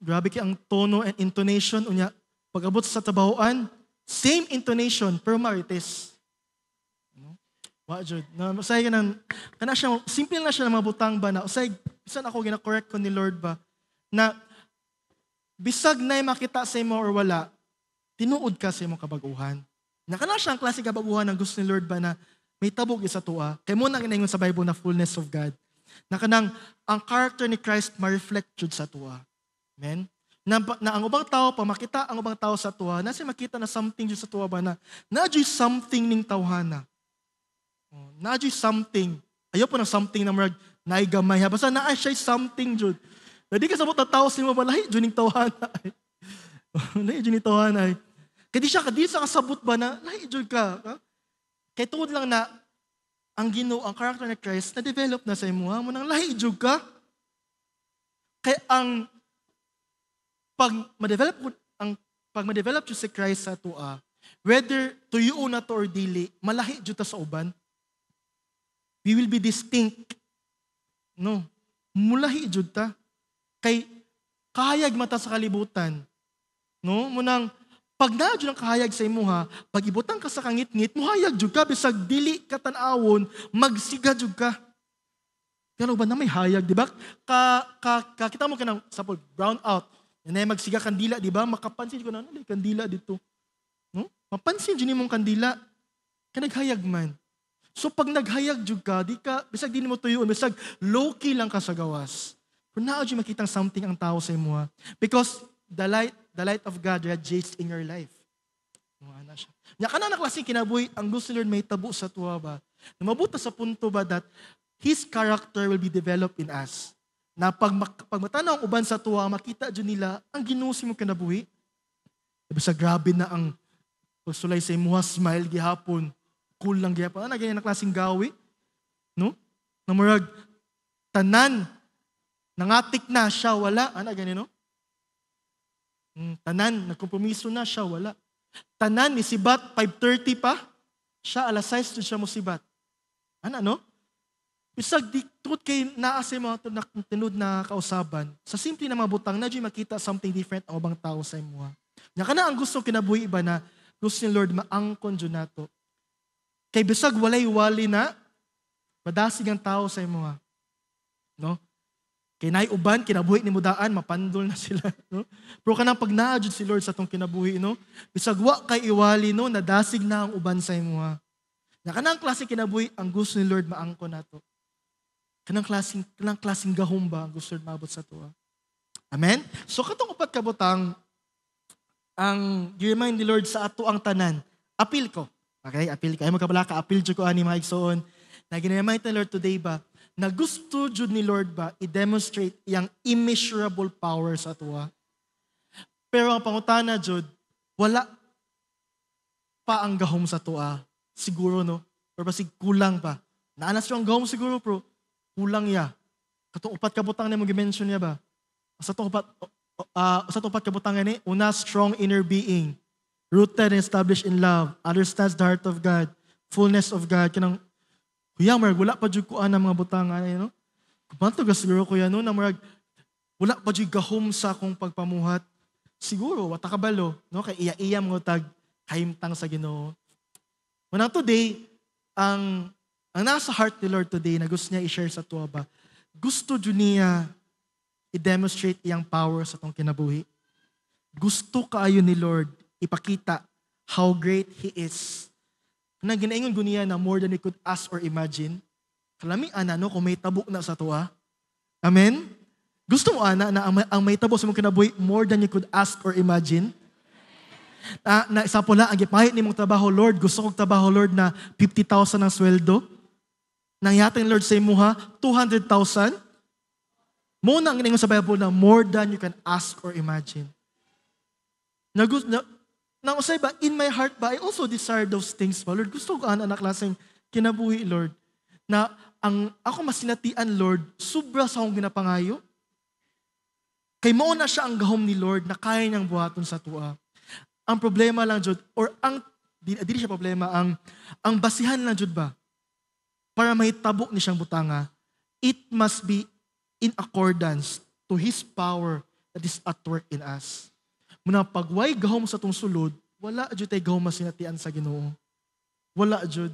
Grabe kayo ang tono and intonation. Pag abot sa tabawaan, same intonation, pero marites. Wajud. Usay ka nang, simple na siya na mabutang ba na, usay, bisan ako gina-correct ko ni Lord ba, na bisag na makita sa imo or wala, tinuod ka sa imong kabaguhan. Nakana siya ang klase kabaguhan ng gusto ni Lord ba na may tabog isa tua. Kaya muna ginaingon sa Bible na fullness of God. Nakanang ang character ni Christ ma-reflect jud sa tua. Amen? Na ang ubang tao, pag makita ang ubang tao sa tua, nasi makita na something jud sa tua ba na na-jud something ning tawhana. Na-jud something. Ayaw po ng something na marag naigamay. Basta na siya something jud. Hindi ka sabot na tao sa mo ba, lahi jud ning tawhana. Lahi jud ning tawhana. Kaya di sa kasabot ba na, lahi jud ka. Kaya tungod lang na, ang ang character ni Christ, na-develop na sa imo, mo nang lahi jud ka. Kaya pag ma-develop jud si Christ sa tua, whether tuyo na to or dili, malahi jud ta sa uban. We will be distinct. No. Mulahi jud ta. Kay kahayag mata sa kalibutan. No? Munang Pag na jud ang kahayag sa imuha, pag ibutang ka sa kangit-ngit, muhayag jud ka bisag dili ka tan-awon, magsiga jud ka. Pero ba na may hayag, di ba? Kita mo ka ng sapol, brown out. Yan ay magsiga kandila, di ba? Makapansin ko na, kandila dito. No? Mapansin dyan mong kandila. Ka naghayag man. So pag naghayag jud ka, di ka, bisag di mo tuyuon, bisag low-key lang ka sa gawas. Pero naa dyan makitang something ang tao sa imuha. Because the light of God radiates in your life. Ano siya. Nya kana na klaseng kinabuhi, ang gusto ni Lord may tabo sa tuwa ba? Na mabuta sa punto ba that His character will be developed in us. Na pag matanaw ang uban sa tuwa, makita dyan nila, ang ginusi mo kinabuhi. Diba sa grabe na ang pagsulay sa imuha, smile gihapon, cool lang gihapon. Ano ganyan na klaseng gawi? No? Namurag, tanan, nangatik na, siya wala. Ano ganyan, no? Tanan, nagkompromiso na, siya wala. Tanan, ni sibat, 5:30 pa, siya alas 6 siya mo sibat. Ano? Bisag di tungod kay naa sa mga tinud na kausaban, sa simple na mga butang, na makita something different ang ubang tao sa imuha. Nya kana ang gusto kinabuhi iba na gusto ni Lord maangkon jud nato. Kay bisag walay-wali na padasig ang tao sa imuha. No? Kay naay uban kinabuhi ni mudaan mapandol na sila, no? Pero kanang pag naa jud si Lord sa tong kinabuhi, no? Bisag wa kay iwali, no, nadasig na ang uban sa imuha. Nya kanang klase kinabuhi ang gusto ni Lord maangkon nato. Kanang klaseng gahom ba ang gusto mabot sa tuwa. Amen? So katong upat ka butang, ang gi-remind ni Lord sa ato ang tanan. Apil ko. Okay, apil ko. Ay magkabala ka, apil jud ko ani mga igsoon. Na gi-remind ni Lord today ba, na gusto jud ni Lord ba i-demonstrate iyang immeasurable power sa tuwa. Pero ang pangutana jud, wala pa ang gahom sa tuwa. Siguro, no? Or basig kulang pa. Naanas yung gahom siguro, bro. Kulang ya. Katong upat ka butang na mo gi-mention niya ba? Sa upat ka butang ni, una, strong inner being, rooted and established in love, understands the heart of God, fullness of God. Kanang, kuya, marag, wala pa jud ko ang mga butang, no? Kumanto ga siguro kuya, no? Na marag, wala pa jud gahom sa akong pagpamuhat. Siguro, wata kabalo, no? Kay iya-iya mo tag kahimtang sa Ginoo. Manang today, ang nasa heart ni Lord today na gusto niya i-share sa tuwa ba, gusto dyan niya i-demonstrate iyang power sa itong kinabuhi. Gusto kaayo ni Lord ipakita how great He is. Na ginaingon ko niya na more than we could ask or imagine. Kalami, no, kung may tabok na sa tuwa. Amen? Gusto mo, na ang may tabok sa mong kinabuhi more than you could ask or imagine? Na isa po lang, ang gipahit ni mong trabaho, Lord, gusto kong trabaho, Lord, na 50,000 ang sweldo. Nang yating Lord sa imuha, 200,000. Muna ang ginagawa sa Bible na more than you can ask or imagine. Nang usay ba, in my heart ba, I also desire those things ba? Lord, gusto ko na klaseng kinabuhi, Lord. Na ako masinatian, Lord, sobra sa akong ginapangayo. Kay mo na siya ang gahom ni Lord na kaya niyang buhaton sa tuwa. Ang problema lang, Jud, or di siya problema, ang basihan lang, Jud ba? Para may tabok ni siyang butanga, it must be in accordance to His power that is at work in us. Muna pagway gahom sa tong sulod, wala jud tay gahom masinatian sa Ginoo. Wala jud.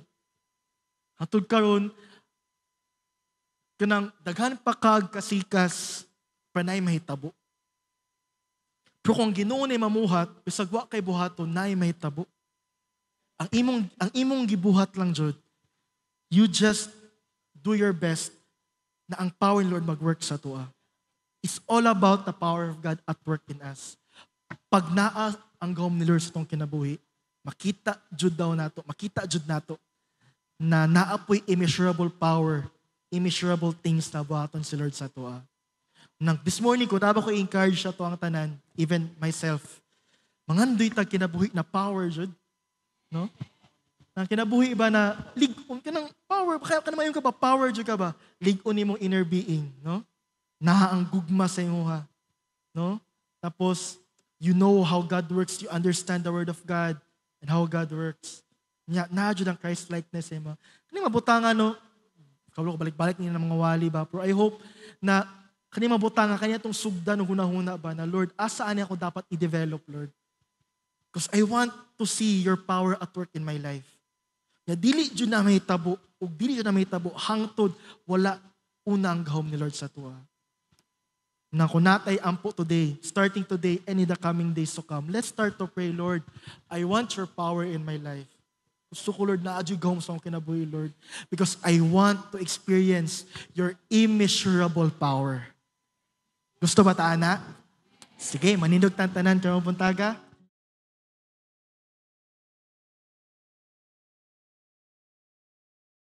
Hatod karon kanang daghan pa kag kasikas panay mahitabo. Pero kung Ginoo ni mamuhat, bisag wa kay buhaton nay mahitabo. Ang imong gibuhat lang jud. You just do your best na ang power ni Lord mag-work sa tuwa. It's all about the power of God at work in us. Pag naa ang gahom ni Lord sa itong kinabuhi, makita jud nato na naapoy immeasurable power, immeasurable things na buhaton si Lord sa tuwa. This morning ko, taba ko i-encourage sa tuwang tanan, even myself. Mangandoy tag kinabuhi na power jud. No? Ang kinabuhi iba na ligon ka ng power, kaya ka naman yung ka ba, power jud ka ba? Ligon ni mong inner being, no? Naha ang gugma sa imuha, no? Tapos, you know how God works, you understand the Word of God and how God works. Na jud ang Christ-likeness eh, ma. Kani mabutanga, no? Kaulo ko balik-balik niya ng mga wali ba? Pero I hope na kani mabutanga, kanya itong sugdan o hunahuna ba na, Lord, asaan ako dapat i-develop, Lord? Because I want to see your power at work in my life. Ya dili jud na may tabo, ug dili jud na may tabo hangtod wala unang gahom ni Lord sa tuwa. Na kunatay ampo today, starting today and in the coming days to come. Let's start to pray, Lord. I want your power in my life. Gusto ko, Lord, na adyo gahom sa akong kinabuhi, Lord. Because I want to experience your immeasurable power. Gusto ba ta, ana? Sige, manindog tantanan, karong puntaga.